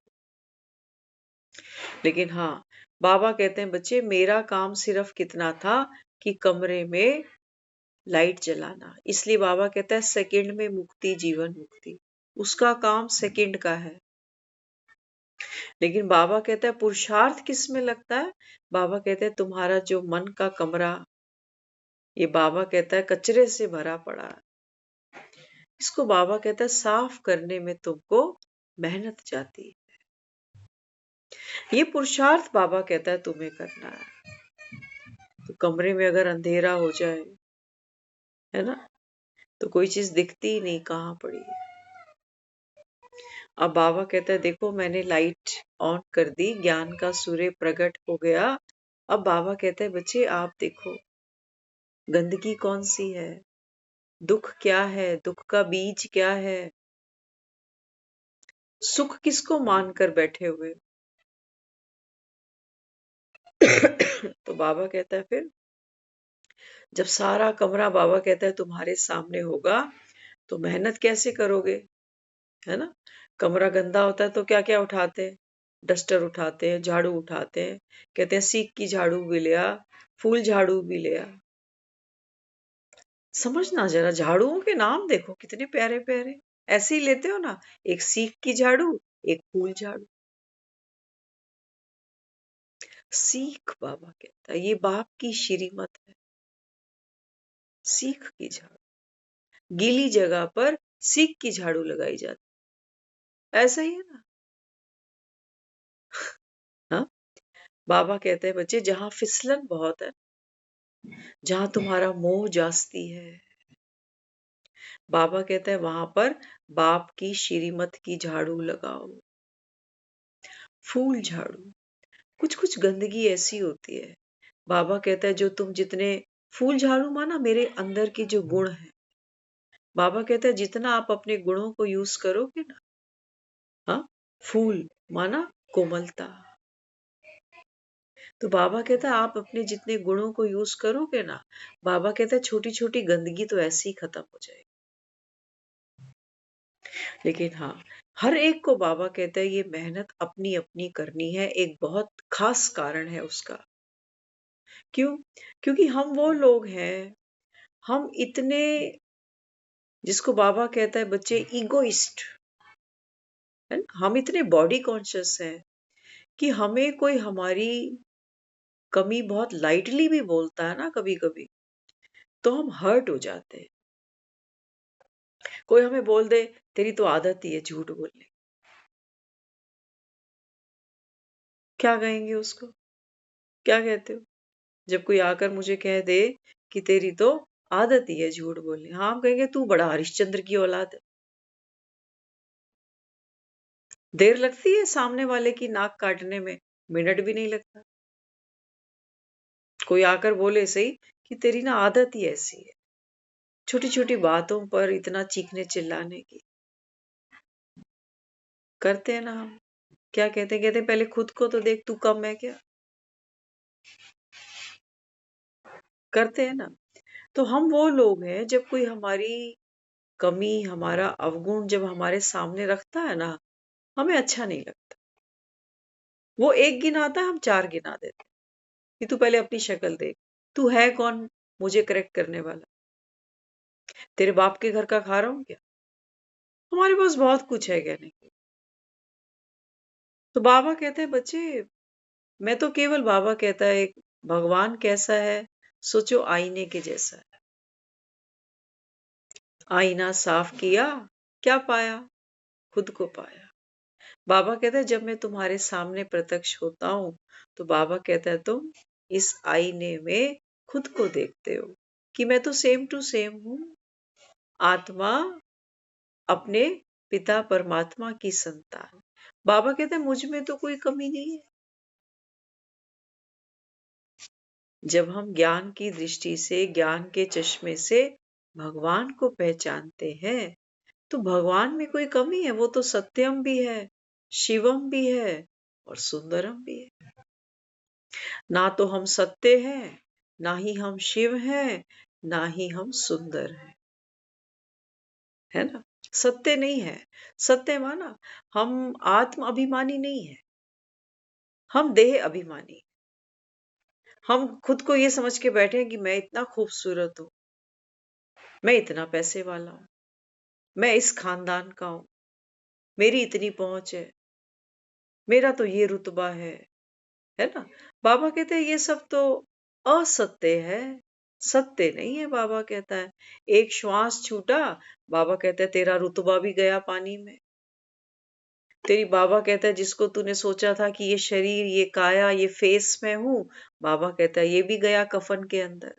लेकिन हाँ, बाबा कहते हैं बच्चे मेरा काम सिर्फ कितना था कि कमरे में लाइट जलाना। इसलिए बाबा कहता है सेकंड में मुक्ति, जीवन मुक्ति, उसका काम सेकंड का है। लेकिन बाबा कहता है पुरुषार्थ किस में लगता है? बाबा कहते हैं तुम्हारा जो मन का कमरा, ये बाबा कहता है कचरे से भरा पड़ा है, इसको बाबा कहता है साफ करने में तुमको मेहनत जाती है। ये पुरुषार्थ बाबा कहता है तुम्हें करना है। तो कमरे में अगर अंधेरा हो जाए, है ना, तो कोई चीज दिखती ही नहीं कहाँ पड़ी है। अब बाबा कहता है देखो मैंने लाइट ऑन कर दी, ज्ञान का सूर्य प्रकट हो गया। अब बाबा कहते हैं बच्चे आप देखो गंदगी कौन सी है, दुख क्या है, दुख का बीज क्या है, सुख किसको मानकर बैठे हुए। तो बाबा कहता है फिर जब सारा कमरा, बाबा कहता है तुम्हारे सामने होगा, तो मेहनत कैसे करोगे, है ना। कमरा गंदा होता है तो क्या क्या उठाते हैं, डस्टर उठाते हैं, झाड़ू उठाते हैं, कहते हैं सीख की झाड़ू भी ले आ, फूल झाड़ू भी ले आ। समझना जरा, झाड़ुओं के नाम देखो कितने प्यारे प्यारे। ऐसे ही लेते हो ना, एक सीख की झाड़ू, एक फूल झाड़ू। सीख, बाबा कहता है, ये बाप की श्रीमत है। सीख की झाड़ू, गीली जगह पर सीख की झाड़ू लगाई जाती, ऐसा ही है ना। हाँ, बाबा कहते हैं बच्चे, जहां फिसलन बहुत है, जहां तुम्हारा मोह जास्ती है, बाबा कहता है वहां पर बाप की श्रीमत की झाड़ू लगाओ। फूल झाड़ू, कुछ कुछ गंदगी ऐसी होती है, बाबा कहता है जो तुम जितने, फूल झाड़ू माना मेरे अंदर के जो गुण है, बाबा कहता है जितना आप अपने गुणों को यूज करोगे ना, हाँ, फूल माना कोमलता, तो बाबा कहता है आप अपने जितने गुणों को यूज करोगे ना, बाबा कहता है छोटी छोटी गंदगी तो ऐसे ही खत्म हो जाएगी। लेकिन हाँ, हर एक को बाबा कहता है ये मेहनत अपनी अपनी करनी है, एक बहुत खास कारण है उसका। क्यों? क्योंकि हम वो लोग हैं, हम इतने, जिसको बाबा कहता है बच्चे ईगोइस्ट, है ना, हम इतने बॉडी कॉन्शियस हैं कि हमें कोई हमारी कमी बहुत लाइटली भी बोलता है ना कभी कभी, तो हम हर्ट हो जाते हैं। कोई हमें बोल दे तेरी तो आदत ही है झूठ बोलने, क्या कहेंगे उसको? क्या कहते हो जब कोई आकर मुझे कह दे कि तेरी तो आदत ही है झूठ बोलने? हाँ, हम कहेंगे तू बड़ा हरिश्चंद्र की औलाद है। देर लगती है सामने वाले की नाक काटने में, मिनट भी नहीं लगता। कोई आकर बोले सही कि तेरी ना आदत ही ऐसी है, छोटी छोटी बातों पर इतना चीखने चिल्लाने की, करते हैं ना हम। क्या कहते हैं? कहते हैं पहले खुद को तो देख, तू कम है क्या? करते हैं ना। तो हम वो लोग हैं, जब कोई हमारी कमी, हमारा अवगुण जब हमारे सामने रखता है ना, हमें अच्छा नहीं लगता। वो एक गिनाता है, हम चार गिना देते हैं कि तू पहले अपनी शक्ल देख, तू है कौन मुझे करेक्ट करने वाला? तेरे बाप के घर का खा रहा हूं क्या? हमारे पास बहुत कुछ है कहने को। तो बाबा कहते हैं बच्चे, मैं तो केवल, बाबा कहता है एक, भगवान कैसा है, सोचो आईने के जैसा है। आईना साफ किया, क्या पाया? खुद को पाया। बाबा कहता है जब मैं तुम्हारे सामने प्रत्यक्ष होता हूं, तो बाबा कहता है तुम इस आईने में खुद को देखते हो कि मैं तो सेम टू सेम हूं, आत्मा, अपने पिता परमात्मा की संतान। बाबा कहते हैं मुझ में तो कोई कमी नहीं है। जब हम ज्ञान की दृष्टि से, ज्ञान के चश्मे से भगवान को पहचानते हैं, तो भगवान में कोई कमी है? वो तो सत्यम भी है, शिवम भी है और सुंदरम भी है। ना तो हम सत्य हैं, ना ही हम शिव हैं, ना ही हम सुंदर हैं, है ना। सत्य नहीं है। सत्य माना हम आत्म अभिमानी नहीं है, हम देह अभिमानी। हम खुद को ये समझ के बैठे हैं कि मैं इतना खूबसूरत हूं, मैं इतना पैसे वाला हूं, मैं इस खानदान का हूं, मेरी इतनी पहुंच है, मेरा तो ये रुतबा है ना। बाबा कहते हैं ये सब तो असत्य है, सत्य नहीं है। बाबा कहता है एक श्वास छूटा, बाबा कहता है तेरा रुतबा भी गया पानी में। तेरी, बाबा कहता है जिसको तूने सोचा था कि ये शरीर, ये काया, ये फेस में हूं, बाबा कहता है ये भी गया कफन के अंदर।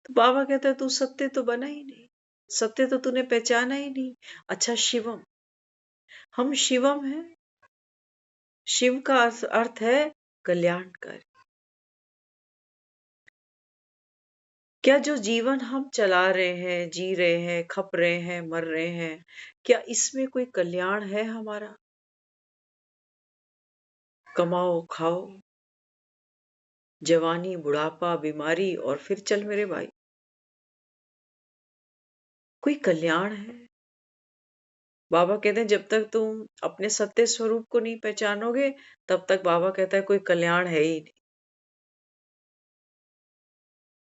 तो बाबा कहता है तू सत्य तो बना ही नहीं, सत्य तो तूने पहचाना ही नहीं। अच्छा शिवम, हम शिवम हैं। शिव का अर्थ है कल्याणकारी। क्या जो जीवन हम चला रहे हैं, जी रहे हैं, खप रहे हैं, मर रहे हैं, क्या इसमें कोई कल्याण है हमारा? कमाओ खाओ, जवानी बुढ़ापा बीमारी और फिर चल मेरे भाई, कोई कल्याण है? बाबा कहते हैं जब तक तुम अपने सत्य स्वरूप को नहीं पहचानोगे, तब तक बाबा कहता है कोई कल्याण है ही नहीं,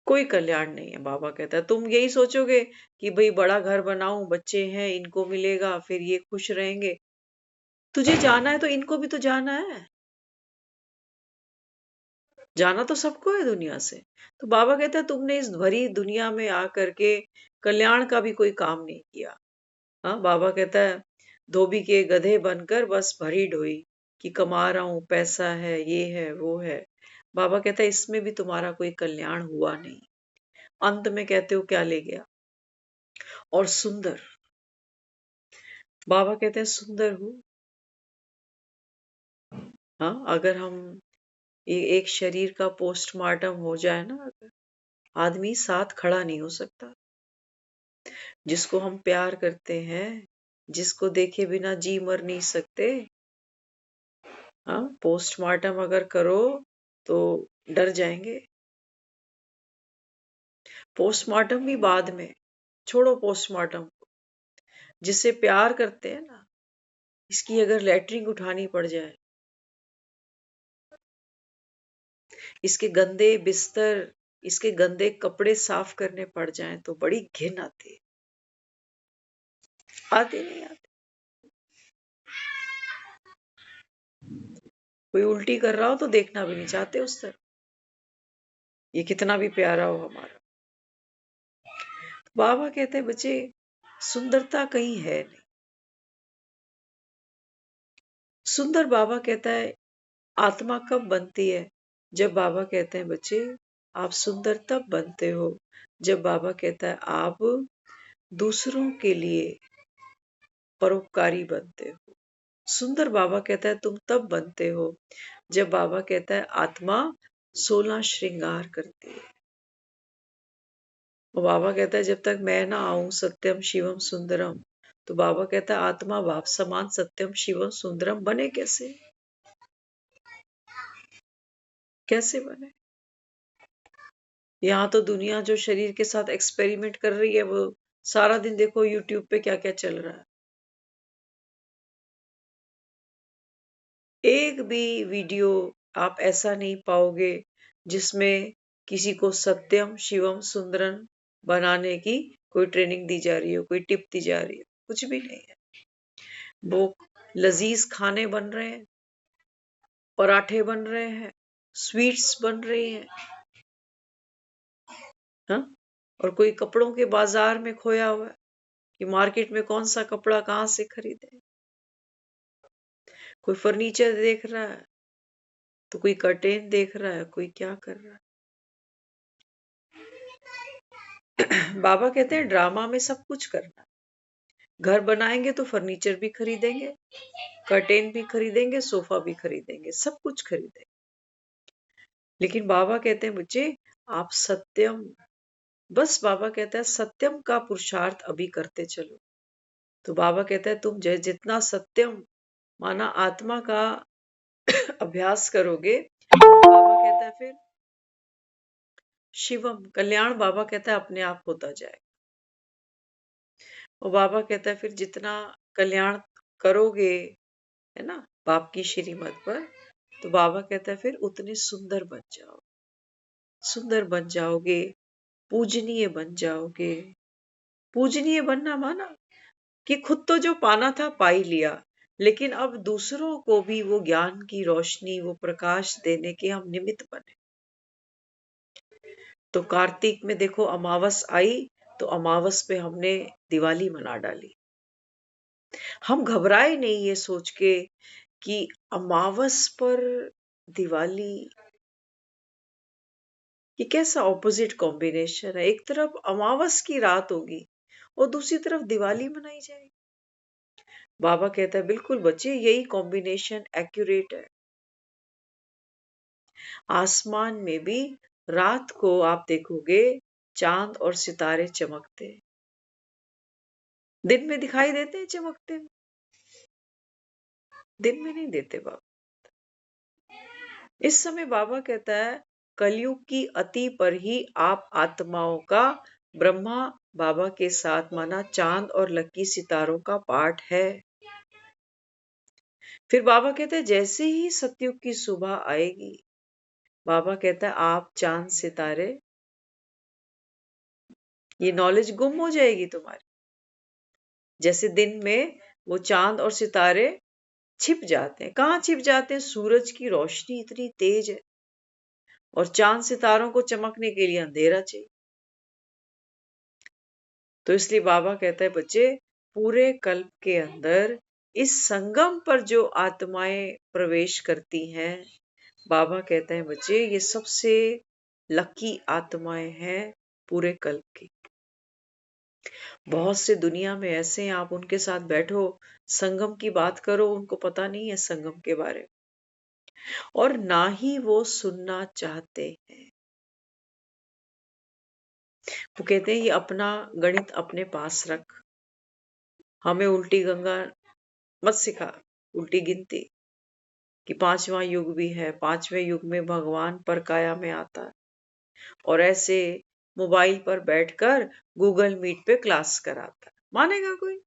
कोई कल्याण नहीं है। बाबा कहता है तुम यही सोचोगे कि भाई बड़ा घर बनाऊं, बच्चे हैं, इनको मिलेगा, फिर ये खुश रहेंगे। तुझे जाना है तो इनको भी तो जाना है, जाना तो सबको है दुनिया से। तो बाबा कहता है तुमने इस भरी दुनिया में आकर के कल्याण का भी कोई काम नहीं किया। हाँ, बाबा कहता है धोबी के गधे बनकर बस भरी ढोई कि कमा रहा हूं, पैसा है, ये है, वो है। बाबा कहता है इसमें भी तुम्हारा कोई कल्याण हुआ नहीं। अंत में कहते हो क्या ले गया। और सुंदर, बाबा कहते हैं सुंदर हूं। हाँ, अगर हम एक शरीर का पोस्टमार्टम हो जाए ना, अगर आदमी साथ खड़ा नहीं हो सकता। जिसको हम प्यार करते हैं, जिसको देखे बिना जी मर नहीं सकते, हाँ, पोस्टमार्टम अगर करो तो डर जाएंगे। पोस्टमार्टम भी बाद में, छोड़ो पोस्टमार्टम को। जिससे प्यार करते हैं ना, इसकी अगर लैट्रिन उठानी पड़ जाए, इसके गंदे बिस्तर, इसके गंदे कपड़े साफ करने पड़ जाएं तो बड़ी घिन आती है। आती नहीं आती। कोई उल्टी कर रहा हो तो देखना भी नहीं चाहते उस तरफ, ये कितना भी प्यारा हो हमारा। बाबा कहते हैं बच्चे सुंदरता कहीं है नहीं। सुंदर, बाबा कहता है आत्मा कब बनती है? जब बाबा कहते हैं बच्चे आप सुंदर तब बनते हो जब बाबा कहता है आप दूसरों के लिए परोपकारी बनते हो। सुंदर, बाबा कहता है तुम तब बनते हो जब बाबा कहता है आत्मा 16 श्रृंगार करती है। और बाबा कहता है जब तक मैं ना आऊं सत्यम शिवम सुंदरम, तो बाबा कहता है आत्मा बाप समान सत्यम शिवम सुंदरम बने कैसे? कैसे बने? यहाँ तो दुनिया जो शरीर के साथ एक्सपेरिमेंट कर रही है, वो सारा दिन देखो यूट्यूब पे क्या क्या चल रहा है। एक भी वीडियो आप ऐसा नहीं पाओगे जिसमें किसी को सत्यम शिवम सुंदरम बनाने की कोई ट्रेनिंग दी जा रही हो, कोई टिप दी जा रही है। कुछ भी नहीं है। वो लजीज खाने बन रहे हैं, पराठे बन रहे हैं, स्वीट्स बन रही हैं, हाँ? और कोई कपड़ों के बाजार में खोया हुआ है कि मार्केट में कौन सा कपड़ा कहाँ से खरीदे। कोई फर्नीचर देख रहा है, तो कोई कर्टेन देख रहा है, कोई क्या कर रहा है। बाबा कहते हैं ड्रामा में सब कुछ करना। घर बनाएंगे तो फर्नीचर भी खरीदेंगे, कर्टेन भी खरीदेंगे, सोफा भी खरीदेंगे, सब कुछ खरीदेंगे। लेकिन बाबा कहते हैं बच्चे आप सत्यम, बस बाबा कहता है सत्यम का पुरुषार्थ अभी करते चलो। तो बाबा कहता है तुम जितना सत्यम माना आत्मा का अभ्यास करोगे, बाबा कहता है फिर शिवम कल्याण, बाबा कहता है अपने आप होता जाए। और बाबा कहता है फिर जितना कल्याण करोगे, है ना, बाप की श्रीमत पर, तो बाबा कहता है फिर उतने सुंदर बन जाओ, सुंदर बन जाओगे, पूजनीय बन जाओगे। पूजनीय बनना माना कि खुद तो जो पाना था पा ही लिया, लेकिन अब दूसरों को भी वो ज्ञान की रोशनी, वो प्रकाश देने के हम निमित्त बने। तो कार्तिक में देखो अमावस आई, तो अमावस पे हमने दिवाली मना डाली। हम घबराए नहीं ये सोच के कि अमावस पर दिवाली, ये कैसा ऑपोजिट कॉम्बिनेशन है। एक तरफ अमावस की रात होगी और दूसरी तरफ दिवाली मनाई जाएगी। बाबा कहता है बिल्कुल बच्चे यही कॉम्बिनेशन एक्यूरेट है। आसमान में भी रात को आप देखोगे चांद और सितारे चमकते हैं। दिन में दिखाई देते हैं चमकते हैं, दिन में नहीं देते बाबा। इस समय बाबा कहता है कलयुग की अति पर ही आप आत्माओं का ब्रह्मा बाबा के साथ माना चांद और लकी सितारों का पाठ है। फिर बाबा कहते हैं जैसे ही सतयुग की सुबह आएगी, बाबा कहता है आप चांद सितारे, ये नॉलेज गुम हो जाएगी तुम्हारी। जैसे दिन में वो चांद और सितारे छिप जाते हैं, कहाँ छिप जाते हैं? सूरज की रोशनी इतनी तेज है और चांद सितारों को चमकने के लिए अंधेरा चाहिए। तो इसलिए बाबा कहता है बच्चे, पूरे कल्प के अंदर इस संगम पर जो आत्माएं प्रवेश करती हैं, बाबा कहते हैं बच्चे ये सबसे लकी आत्माएं हैं पूरे कल्प की। बहुत से दुनिया में ऐसे हैं, आप उनके साथ बैठो, संगम की बात करो, उनको पता नहीं है संगम के बारे में, और ना ही वो सुनना चाहते हैं। वो कहते हैं ये अपना गणित अपने पास रख, हमें उल्टी गंगा मत सिखा, उल्टी गिनती, कि पांचवा युग भी है, पांचवें युग में भगवान पर काया में आता है और ऐसे मोबाइल पर बैठकर गूगल मीट पे क्लास कराता है। मानेगा कोई?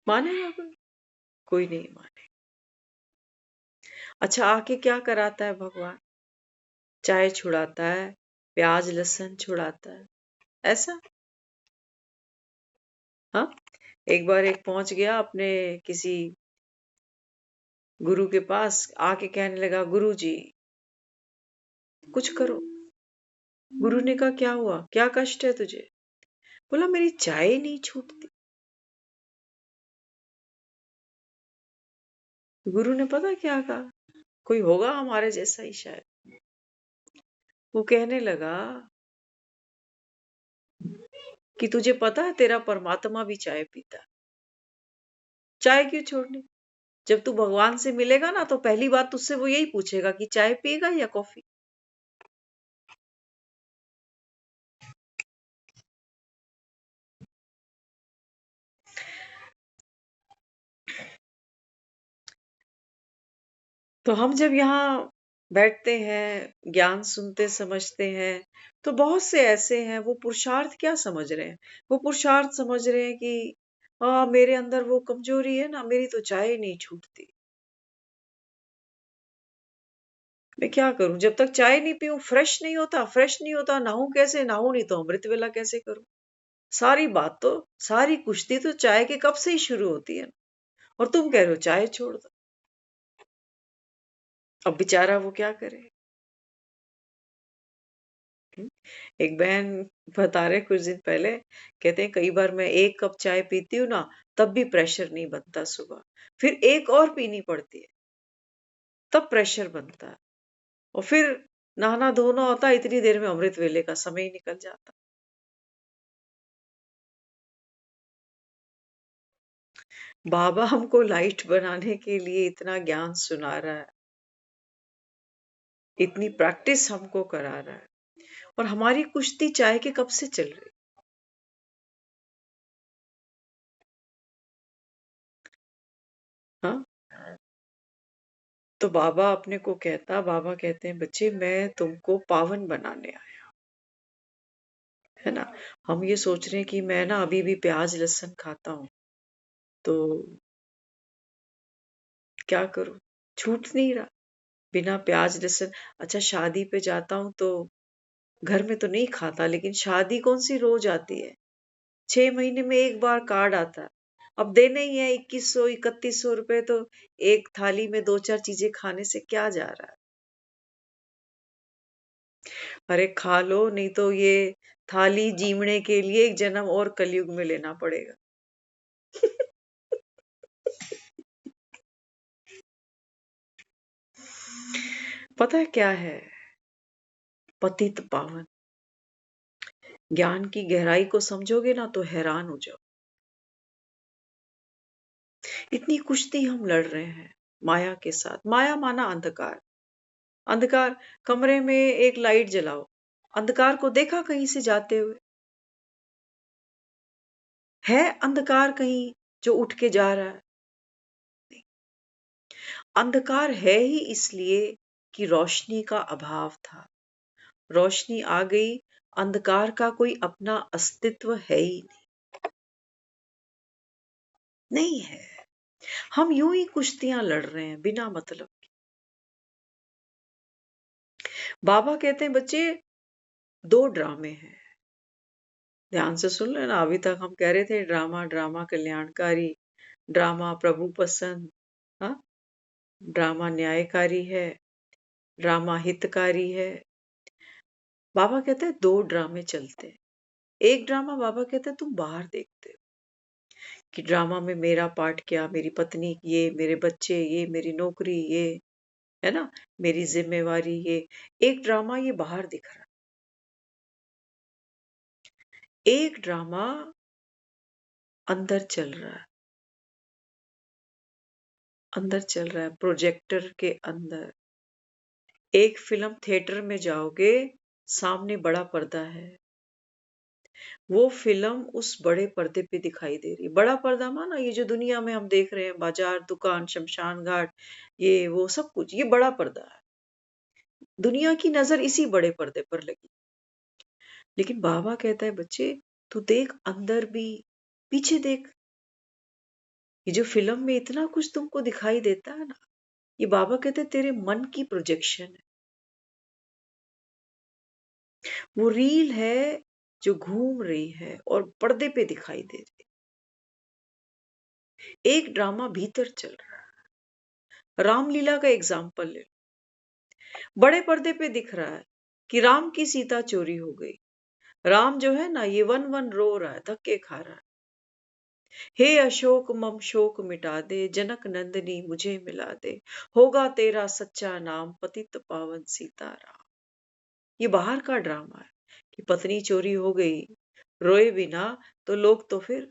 मानेगा कोई? कोई नहीं माने। अच्छा, आके क्या कराता है भगवान? चाय छुड़ाता है, प्याज लहसुन छुड़ाता है, ऐसा। हाँ, एक बार एक पहुंच गया अपने किसी गुरु के पास, आके कहने लगा गुरु जी कुछ करो। गुरु ने कहा क्या हुआ, क्या कष्ट है तुझे? बोला मेरी चाय नहीं छूटती। गुरु ने पता क्या कहा, कोई होगा हमारे जैसा ही शायद। वो कहने लगा कि तुझे पता है तेरा परमात्मा भी चाय पीता है, चाय क्यों छोड़नी? जब तू भगवान से मिलेगा ना तो पहली बात तुझसे वो यही पूछेगा कि चाय पिएगा या कॉफी। तो हम जब यहाँ बैठते हैं, ज्ञान सुनते समझते हैं, तो बहुत से ऐसे हैं वो पुरुषार्थ क्या समझ रहे हैं? वो पुरुषार्थ समझ रहे हैं कि मेरे अंदर वो कमजोरी है ना, मेरी तो चाय नहीं छूटती, मैं क्या करूं? जब तक चाय नहीं पीऊं फ्रेश नहीं होता, नहाऊं कैसे? नहाऊं नहीं तो अमृत वेला कैसे करूं? सारी बात तो, सारी कुश्ती तो चाय के कप से ही शुरू होती है, और तुम कह रहे हो चाय छोड़ दो। अब बेचारा वो क्या करे? एक बहन बता रहे कुछ दिन पहले, कहते हैं कई बार मैं एक कप चाय पीती हूँ ना, तब भी प्रेशर नहीं बनता सुबह, फिर एक और पीनी पड़ती है, तब प्रेशर बनता है, और फिर नहाना धोना होता है, इतनी देर में अमृत वेले का समय ही निकल जाता। बाबा हमको लाइट बनाने के लिए इतना ज्ञान सुना रहा है, इतनी प्रैक्टिस हमको करा रहा है, और हमारी कुश्ती चाय के कब से चल रही। हाँ, तो बाबा अपने को कहता, बाबा कहते हैं बच्चे मैं तुमको पावन बनाने आया, है ना। हम ये सोच रहे हैं कि मैं ना अभी भी प्याज लहसुन खाता हूँ, तो क्या करूं, छूट नहीं रहा बिना प्याज लहसुन। अच्छा, शादी पे जाता हूँ तो घर में तो नहीं खाता, लेकिन शादी कौन सी रोज आती है, 6 महीने में एक बार कार्ड आता है, अब देने ही है 2100 3100 रुपए, तो एक थाली में दो चार चीजें खाने से क्या जा रहा है? अरे खा लो, नहीं तो ये थाली जीवने के लिए एक जन्म और कलयुग में लेना पड़ेगा। पता है क्या है? पतित पावन। ज्ञान की गहराई को समझोगे ना तो हैरान हो जाओ। इतनी कुश्ती हम लड़ रहे हैं माया के साथ। माया माना अंधकार। अंधकार, कमरे में एक लाइट जलाओ, अंधकार को देखा कहीं से जाते हुए? है अंधकार कहीं जो उठ के जा रहा है? नहीं। अंधकार है ही इसलिए कि रोशनी का अभाव था। रोशनी आ गई, अंधकार का कोई अपना अस्तित्व है ही नहीं है। हम यूं ही कुश्तियां लड़ रहे हैं बिना मतलब के। बाबा कहते हैं बच्चे, दो ड्रामे हैं, ध्यान से सुन लेना। अभी तक हम कह रहे थे ड्रामा ड्रामा कल्याणकारी, ड्रामा प्रभु पसंद, हाँ, ड्रामा न्यायकारी है, ड्रामा हितकारी है। बाबा कहते हैं दो ड्रामे चलते हैं। एक ड्रामा बाबा कहते हैं तुम बाहर देखते हो कि ड्रामा में मेरा पार्ट क्या, मेरी पत्नी ये, मेरे बच्चे ये, मेरी नौकरी ये, है ना, मेरी जिम्मेवारी ये। एक ड्रामा ये बाहर दिख रहा है, एक ड्रामा अंदर चल रहा है, अंदर चल रहा है, प्रोजेक्टर के अंदर। एक फिल्म थिएटर में जाओगे, सामने बड़ा पर्दा है, वो फिल्म उस बड़े पर्दे पे दिखाई दे रही है। बड़ा पर्दा माना ये जो दुनिया में हम देख रहे हैं, बाजार, दुकान, शमशान घाट, ये वो सब कुछ, ये बड़ा पर्दा है। दुनिया की नजर इसी बड़े पर्दे पर लगी। लेकिन बाबा कहता है बच्चे, तू देख अंदर भी, पीछे देख। ये जो फिल्म में इतना कुछ तुमको दिखाई देता है ना, ये बाबा कहते हैं तेरे मन की प्रोजेक्शन है। वो रील है जो घूम रही है और पर्दे पे दिखाई दे रही है। एक ड्रामा भीतर चल रहा है। रामलीला का एग्जाम्पल ले लो। बड़े पर्दे पे दिख रहा है कि राम की सीता चोरी हो गई। राम जो है ना, ये वन वन रो रहा है, धक्के खा रहा है। हे अशोक मम शोक मिटा दे, जनक नंदिनी मुझे मिला दे, होगा तेरा सच्चा नाम पतित पावन सीताराम। ये बाहर का ड्रामा है कि पत्नी चोरी हो गई, रोए बिना तो लोग तो फिर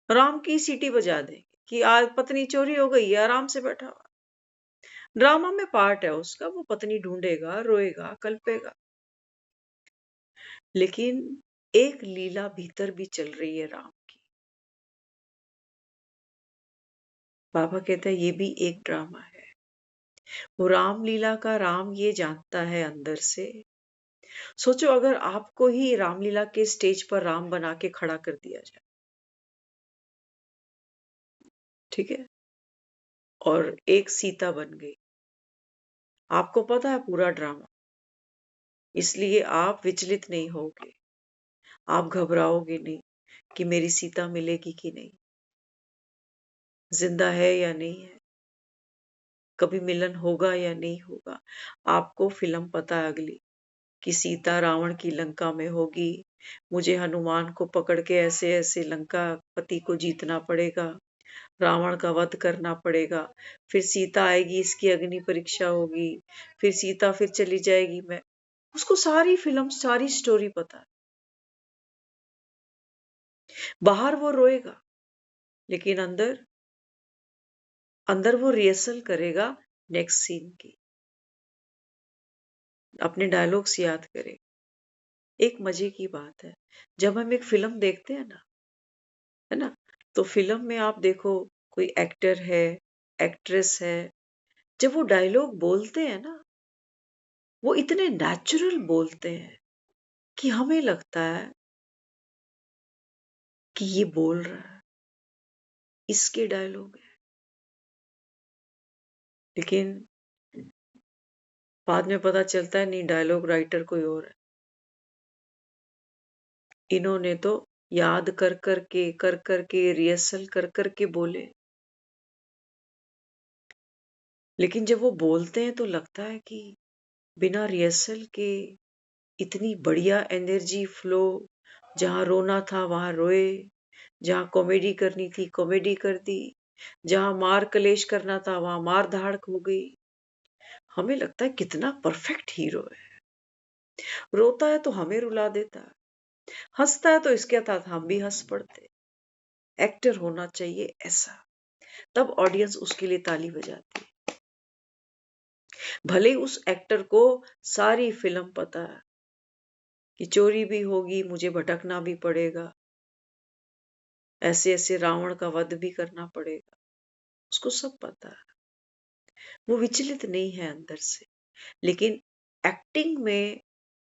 राम की सीटी बजा देंगे कि आज पत्नी चोरी हो गई है, आराम से बैठा हुआ। ड्रामा में पार्ट है उसका, वो पत्नी ढूंढेगा, रोएगा, कल्पेगा। लेकिन एक लीला भीतर भी चल रही है राम की। बाबा कहता है ये भी एक ड्रामा है। वो रामलीला का राम ये जानता है अंदर से। सोचो अगर आपको ही रामलीला के स्टेज पर राम बना के खड़ा कर दिया जाए, ठीक है, और एक सीता बन गई। आपको पता है पूरा ड्रामा, इसलिए आप विचलित नहीं होगे, आप घबराओगे नहीं कि मेरी सीता मिलेगी कि नहीं, जिंदा है या नहीं है, कभी मिलन होगा या नहीं होगा। आपको फिल्म पता है अगली, कि सीता रावण की लंका में होगी, मुझे हनुमान को पकड़ के ऐसे ऐसे लंका पति को जीतना पड़ेगा, रावण का वध करना पड़ेगा, फिर सीता आएगी, इसकी अग्नि परीक्षा होगी, फिर सीता फिर चली जाएगी। मैं उसको सारी फिल्म, सारी स्टोरी पता है। बाहर वो रोएगा, लेकिन अंदर, अंदर वो रिहर्सल करेगा नेक्स्ट सीन की, अपने डायलॉग्स याद करे। एक मजे की बात है, जब हम एक फिल्म देखते हैं ना, है ना, तो फिल्म में आप देखो कोई एक्टर है, एक्ट्रेस है, जब वो डायलॉग बोलते हैं ना, वो इतने नेचुरल बोलते हैं कि हमें लगता है कि ये बोल रहा है, इसके डायलॉग है। लेकिन बाद में पता चलता है नहीं, डायलॉग राइटर कोई और है। इन्होंने तो याद कर कर के रिहर्सल कर के बोले। लेकिन जब वो बोलते हैं तो लगता है कि बिना रिहर्सल के इतनी बढ़िया एनर्जी फ्लो, जहां रोना था वहां रोए, जहां कॉमेडी करनी थी कॉमेडी कर दी, जहां मार कलेश करना था वहां मार धाड़ हो गई। हमें लगता है कितना परफेक्ट हीरो है। रोता है तो हमें रुला देता है, हंसता है तो इसके साथ हम भी हंस पड़ते। एक्टर होना चाहिए ऐसा, तब ऑडियंस उसके लिए ताली बजाती है। भले ही उस एक्टर को सारी फिल्म पता है कि चोरी भी होगी, मुझे भटकना भी पड़ेगा, ऐसे ऐसे रावण का वध भी करना पड़ेगा, उसको सब पता है, वो विचलित नहीं है अंदर से। लेकिन एक्टिंग में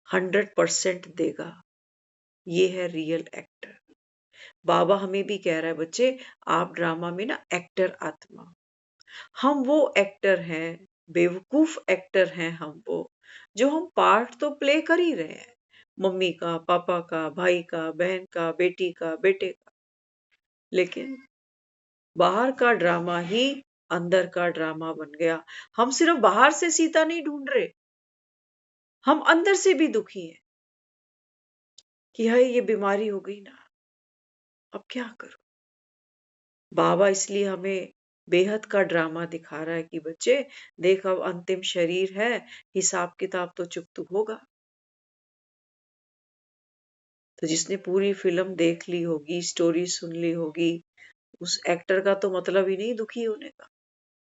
100% देगा। ये है रियल एक्टर। बाबा हमें भी कह रहा है, बच्चे आप ड्रामा में ना एक्टर आत्मा। हम वो एक्टर हैं, बेवकूफ एक्टर हैं हम वो, जो हम पार्ट तो प्ले कर ही रहे हैं, मम्मी का, पापा का, भाई का, बहन का, बेटी का, बेटे का। लेकिन बाहर का ड्रामा ही अंदर का ड्रामा बन गया। हम सिर्फ बाहर से सीता नहीं ढूंढ रहे, हम अंदर से भी दुखी हैं कि हाय ये बीमारी हो गई ना, अब क्या करूं। बाबा इसलिए हमें बेहद का ड्रामा दिखा रहा है कि बच्चे देख, अब अंतिम शरीर है, हिसाब किताब तो चुकता होगा। तो जिसने पूरी फिल्म देख ली होगी, स्टोरी सुन ली होगी, उस एक्टर का तो मतलब ही नहीं दुखी होने का।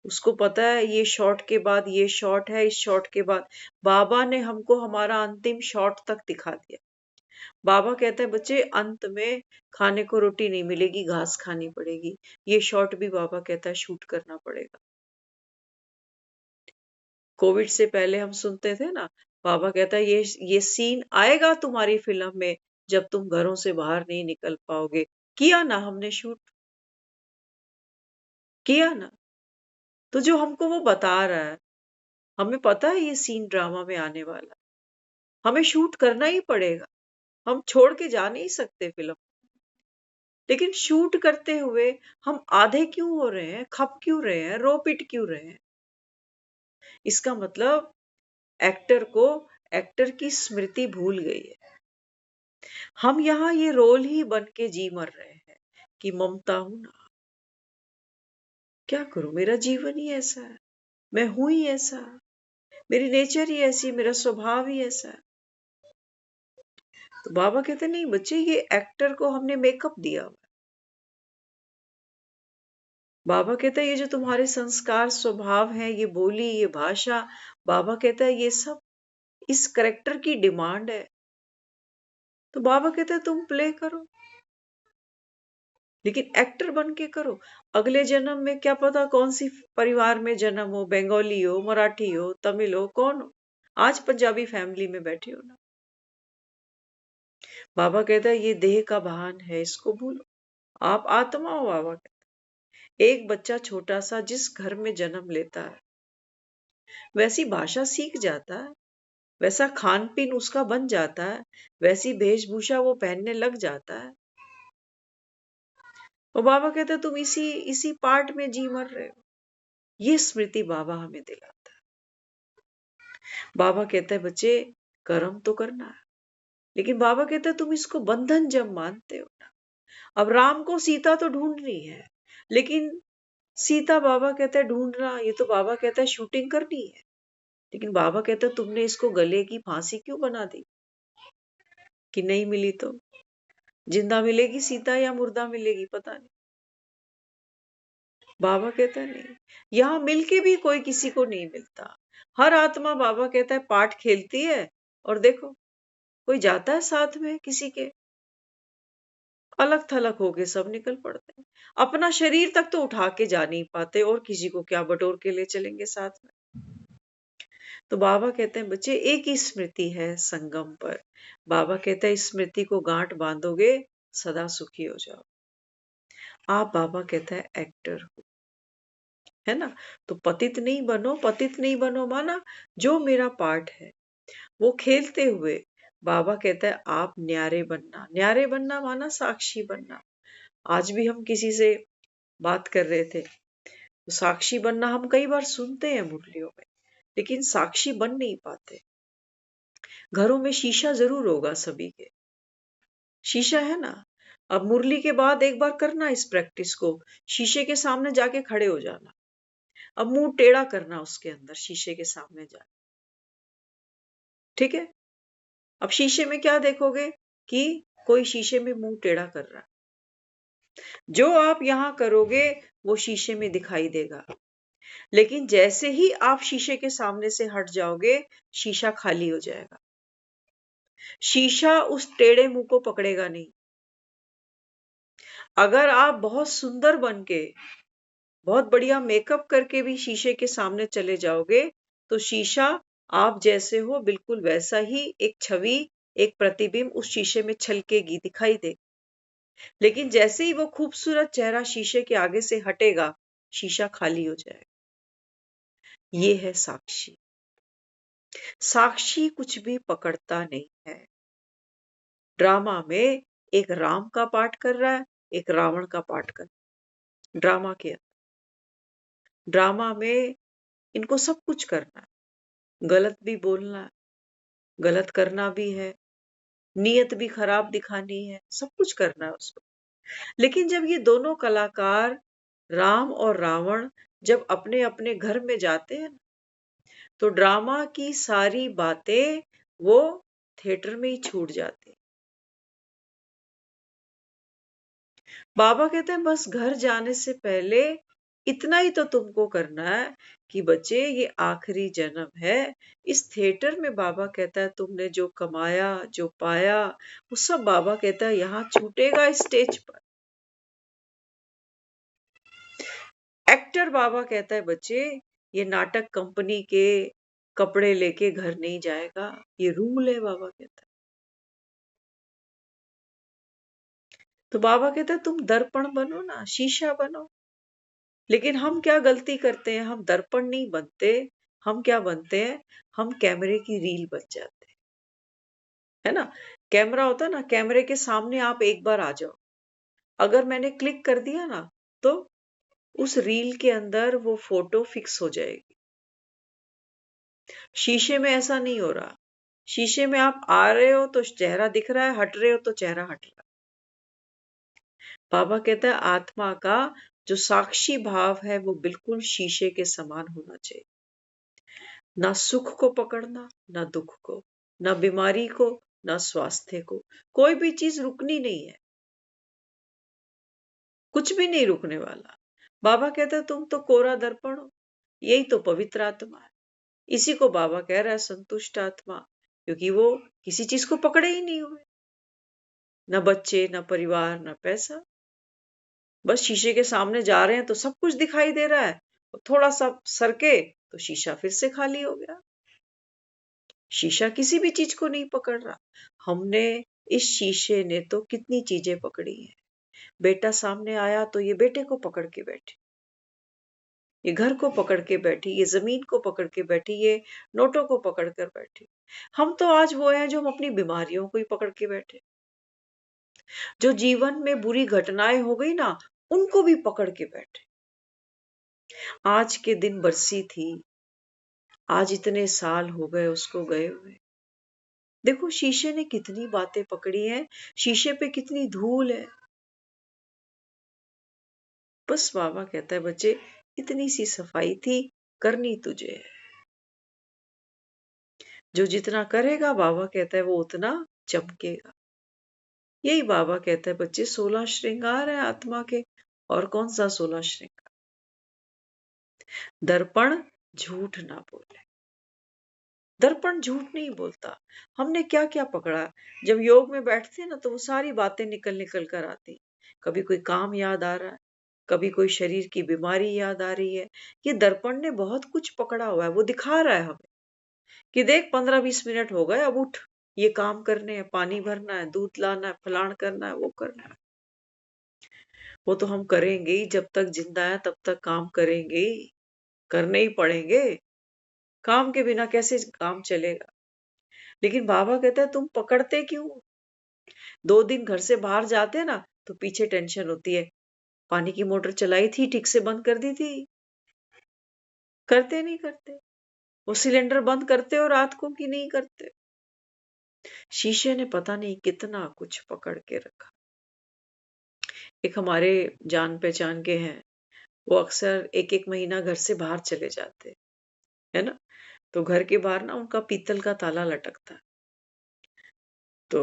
उसको पता है ये शॉट के बाद ये शॉट है, इस शॉट के बाद बाबा ने हमको हमारा अंतिम शॉट तक दिखा दिया। बाबा कहता है बच्चे अंत में खाने को रोटी नहीं मिलेगी, घास खानी पड़ेगी। ये शॉट भी बाबा कहता है शूट करना पड़ेगा। कोविड से पहले हम सुनते थे ना, बाबा कहता है ये सीन आएगा तुम्हारी फिल्म में जब तुम घरों से बाहर नहीं निकल पाओगे। किया ना हमने शूट, किया ना। तो जो हमको वो बता रहा है, हमें पता है ये सीन ड्रामा में आने वाला है, हमें शूट करना ही पड़ेगा। हम छोड़ के जा नहीं सकते फिल्म। लेकिन शूट करते हुए हम आधे क्यों हो रहे हैं, खप क्यों रहे हैं, रो पिट क्यों रहे हैं? इसका मतलब एक्टर को एक्टर की स्मृति भूल गई है। हम यहाँ ये रोल ही बन के जी मर रहे हैं कि ममता हूं ना, क्या करूं, मेरा जीवन ही ऐसा है, मैं हूं ही ऐसा, मेरी नेचर ही ऐसी, मेरा स्वभाव ही ऐसा है। तो बाबा कहते नहीं बच्चे, ये एक्टर को हमने मेकअप दिया हुआ है। बाबा कहता है ये जो तुम्हारे संस्कार स्वभाव है, ये बोली, ये भाषा, बाबा कहता है ये सब इस करेक्टर की डिमांड है। तो बाबा कहता है तुम प्ले करो, लेकिन एक्टर बन के करो। अगले जन्म में क्या पता कौन सी परिवार में जन्म हो, बंगाली हो, मराठी हो, तमिल हो, कौन हो। आज पंजाबी फैमिली में बैठे हो ना। बाबा कहता है ये देह का भान है, इसको भूलो, आप आत्मा हो। बाबा कहता है एक बच्चा छोटा सा जिस घर में जन्म लेता है, वैसी भाषा सीख जाता है, वैसा खान पीन उसका बन जाता है, वैसी वेशभूषा वो पहनने लग जाता है। और बाबा कहते हैं तुम इसी इसी पार्ट में जी मर रहे हो। ये स्मृति बाबा हमें दिलाता है। बाबा कहता है बच्चे कर्म तो करना है, लेकिन बाबा कहता है तुम इसको बंधन जब मानते हो ना, अब राम को सीता तो ढूंढनी है, लेकिन सीता बाबा कहता है ढूंढना, ये तो बाबा कहता है शूटिंग करनी है। लेकिन बाबा कहता है तुमने इसको गले की फांसी क्यों बना दी कि नहीं मिली तो जिंदा मिलेगी सीता या मुर्दा मिलेगी पता नहीं। बाबा कहता है नहीं, यहां मिलके भी कोई किसी को नहीं मिलता। हर आत्मा बाबा कहता है पाठ खेलती है, और देखो कोई जाता है साथ में किसी के, अलग थलग होके सब निकल पड़ते हैं। अपना शरीर तक तो उठा के जा नहीं पाते, और किसी को क्या बटोर के ले चलेंगे साथ में। तो बाबा कहते हैं बच्चे एक ही स्मृति है संगम पर। बाबा कहते हैं इस स्मृति को गांठ बांधोगे सदा सुखी हो जाओ। आप बाबा कहता है एक्टर हो, है ना। तो पतित नहीं बनो, पतित नहीं बनो माना जो मेरा पार्ट है वो खेलते हुए बाबा कहता है आप न्यारे बनना। न्यारे बनना माना साक्षी बनना। आज भी हम किसी से बात कर रहे थे, तो साक्षी बनना हम कई बार सुनते हैं मुरलियों में, लेकिन साक्षी बन नहीं पाते। घरों में शीशा जरूर होगा सभी के, शीशा है ना। अब मुरली के बाद एक बार करना इस प्रैक्टिस को, शीशे के सामने जाके खड़े हो जाना। अब मुंह टेढ़ा करना उसके अंदर शीशे के सामने जा, ठीक है। अब शीशे में क्या देखोगे कि कोई शीशे में मुंह टेढ़ा कर रहा है। जो आप यहां करोगे वो शीशे में दिखाई देगा, लेकिन जैसे ही आप शीशे के सामने से हट जाओगे शीशा खाली हो जाएगा। शीशा उस टेढ़े मुंह को पकड़ेगा नहीं। अगर आप बहुत सुंदर बन के, बहुत बढ़िया मेकअप करके भी शीशे के सामने चले जाओगे तो शीशा आप जैसे हो बिल्कुल वैसा ही एक छवि, एक प्रतिबिंब उस शीशे में छलकेगी, दिखाई दे। लेकिन जैसे ही वो खूबसूरत चेहरा शीशे के आगे से हटेगा, शीशा खाली हो जाएगा। ये है साक्षी। साक्षी कुछ भी पकड़ता नहीं है। ड्रामा में एक राम का पाठ कर रहा है, एक रावण का पाठ कर रहा है। ड्रामा में इनको सब कुछ करना है, गलत भी बोलना है, गलत करना भी है, नीयत भी खराब दिखानी है, सब कुछ करना है उसको। लेकिन जब ये दोनों कलाकार राम और रावण जब अपने अपने घर में जाते हैं, तो ड्रामा की सारी बातें वो थिएटर में ही छूट जाती हैं। बाबा कहते हैं बस घर जाने से पहले इतना ही तो तुमको करना है कि बच्चे ये आखिरी जन्म है। इस थिएटर में बाबा कहता है तुमने जो कमाया, जो पाया, वो सब बाबा कहता है यहाँ छूटेगा स्टेज पर। एक्टर बाबा कहता है बच्चे ये नाटक कंपनी के कपड़े लेके घर नहीं जाएगा, ये रूल है बाबा कहता है। तो बाबा कहता है तुम दर्पण बनो ना, शीशा बनो। लेकिन हम क्या गलती करते हैं, हम दर्पण नहीं बनते, हम क्या बनते हैं, हम कैमरे की रील बन जाते हैं, है ना। कैमरा होता है ना, कैमरे के सामने आप एक बार आ जाओ, अगर मैंने क्लिक कर दिया ना, तो उस रील के अंदर वो फोटो फिक्स हो जाएगी। शीशे में ऐसा नहीं हो रहा। शीशे में आप आ रहे हो तो चेहरा दिख रहा है, हट रहे हो तो चेहरा हट रहा है। बाबा कहता है आत्मा का जो साक्षी भाव है वो बिल्कुल शीशे के समान होना चाहिए। ना सुख को पकड़ना, ना दुख को, ना बीमारी को, ना स्वास्थ्य को। कोई भी चीज रुकनी नहीं है, कुछ भी नहीं रुकने वाला। बाबा कहता है तुम तो कोरा दर्पण हो, यही तो पवित्र आत्मा है। इसी को बाबा कह रहा है संतुष्ट आत्मा, क्योंकि वो किसी चीज को पकड़े ही नहीं हुए, ना बच्चे, ना परिवार, ना पैसा। बस शीशे के सामने जा रहे हैं तो सब कुछ दिखाई दे रहा है, थोड़ा सा सरके तो शीशा फिर से खाली हो गया। शीशा किसी भी चीज को नहीं पकड़ रहा। हमने, इस शीशे ने तो कितनी चीजें पकड़ी हैं। बेटा सामने आया तो ये बेटे को पकड़ के बैठी, ये घर को पकड़ के बैठी, ये जमीन को पकड़ के बैठी, ये नोटों को पकड़ कर बैठी। हम तो आज वो हैं जो हम अपनी बीमारियों को ही पकड़ के बैठे, जो जीवन में बुरी घटनाएं हो गई ना, उनको भी पकड़ के बैठे। आज के दिन बरसी थी, आज इतने साल हो गए उसको गए हुए। देखो शीशे ने कितनी बातें पकड़ी हैं, शीशे पे कितनी धूल है। बस बाबा कहता है बच्चे इतनी सी सफाई थी, करनी तुझे है। जो जितना करेगा बाबा कहता है वो उतना चमकेगा। यही बाबा कहता है बच्चे 16 श्रृंगार है आत्मा के। और कौन सा 16 श्रृंगार? दर्पण झूठ ना बोले। दर्पण झूठ नहीं बोलता। हमने क्या क्या पकड़ा। जब योग में बैठते हैं ना तो वो सारी बातें निकल निकल कर आती। कभी कोई काम याद आ रहा है, कभी कोई शरीर की बीमारी याद आ रही है। ये दर्पण ने बहुत कुछ पकड़ा हुआ है, वो दिखा रहा है हमें कि देख 15-20 मिनट हो गए, अब उठ, ये काम करने हैं, पानी भरना है, दूध लाना है, फलान करना है, वो करना है। वो तो हम करेंगे ही, जब तक जिंदा है तब तक काम करेंगे ही, करने ही पड़ेंगे। काम के बिना कैसे काम चलेगा। लेकिन बाबा कहता है तुम पकड़ते क्यों? 2 दिन घर से बाहर जाते ना तो पीछे टेंशन होती है, पानी की मोटर चलाई थी, ठीक से बंद कर दी थी। करते नहीं करते। वो सिलेंडर बंद करते हो रात को कि नहीं करते। शीशे ने पता नहीं कितना कुछ पकड़ के रखा। एक हमारे जान पहचान के हैं, वो अक्सर एक एक महीना घर से बाहर चले जाते, है ना। तो घर के बाहर ना उनका पीतल का ताला लटकता है। तो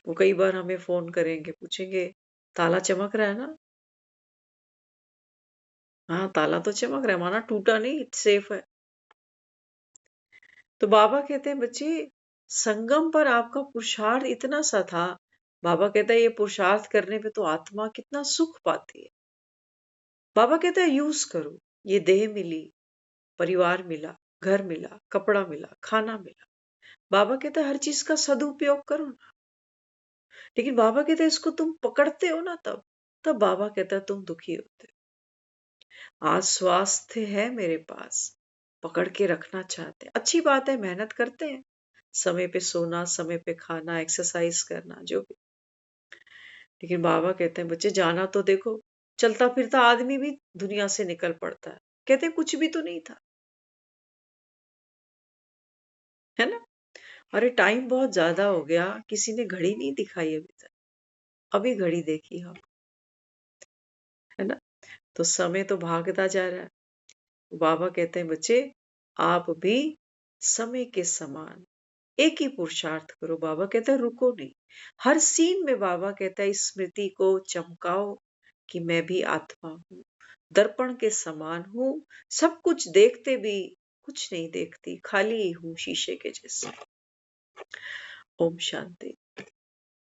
वो कई बार हमें फोन करेंगे, पूछेंगे ताला चमक रहा है ना। हाँ ताला तो चमक रहा है, माना टूटा नहीं, सेफ है। तो बाबा कहते हैं बच्चे संगम पर आपका पुरुषार्थ इतना सा था। बाबा कहता है ये पुरुषार्थ करने पे तो आत्मा कितना सुख पाती है। बाबा कहता है यूज करो, ये देह मिली, परिवार मिला, घर मिला, कपड़ा मिला, खाना मिला। बाबा कहता है हर चीज का सदुपयोग करो ना। लेकिन बाबा कहता है इसको तुम पकड़ते हो ना, तब बाबा कहता है तुम दुखी होते हो। आज स्वास्थ्य है मेरे पास, पकड़ के रखना चाहते हैं, अच्छी बात है, मेहनत करते हैं, समय पे सोना, समय पे खाना, एक्सरसाइज करना, जो भी। लेकिन बाबा कहते हैं बच्चे जाना तो देखो, चलता फिरता आदमी भी दुनिया से निकल पड़ता है। कहते हैं कुछ भी तो नहीं था, है ना। अरे टाइम बहुत ज्यादा हो गया, किसी ने घड़ी नहीं दिखाई अभी तक, अभी घड़ी देखी हम, है ना। तो समय तो भागता जा रहा है। बाबा कहते हैं बच्चे आप भी समय के समान एक ही पुरुषार्थ करो। बाबा कहता है रुको नहीं। हर सीन में बाबा कहता है इस स्मृति को चमकाओ कि मैं भी आत्मा हूँ, दर्पण के समान हूँ, सब कुछ देखते भी कुछ नहीं देखती, खाली ही हूँ शीशे के जैसे। ओम शांति।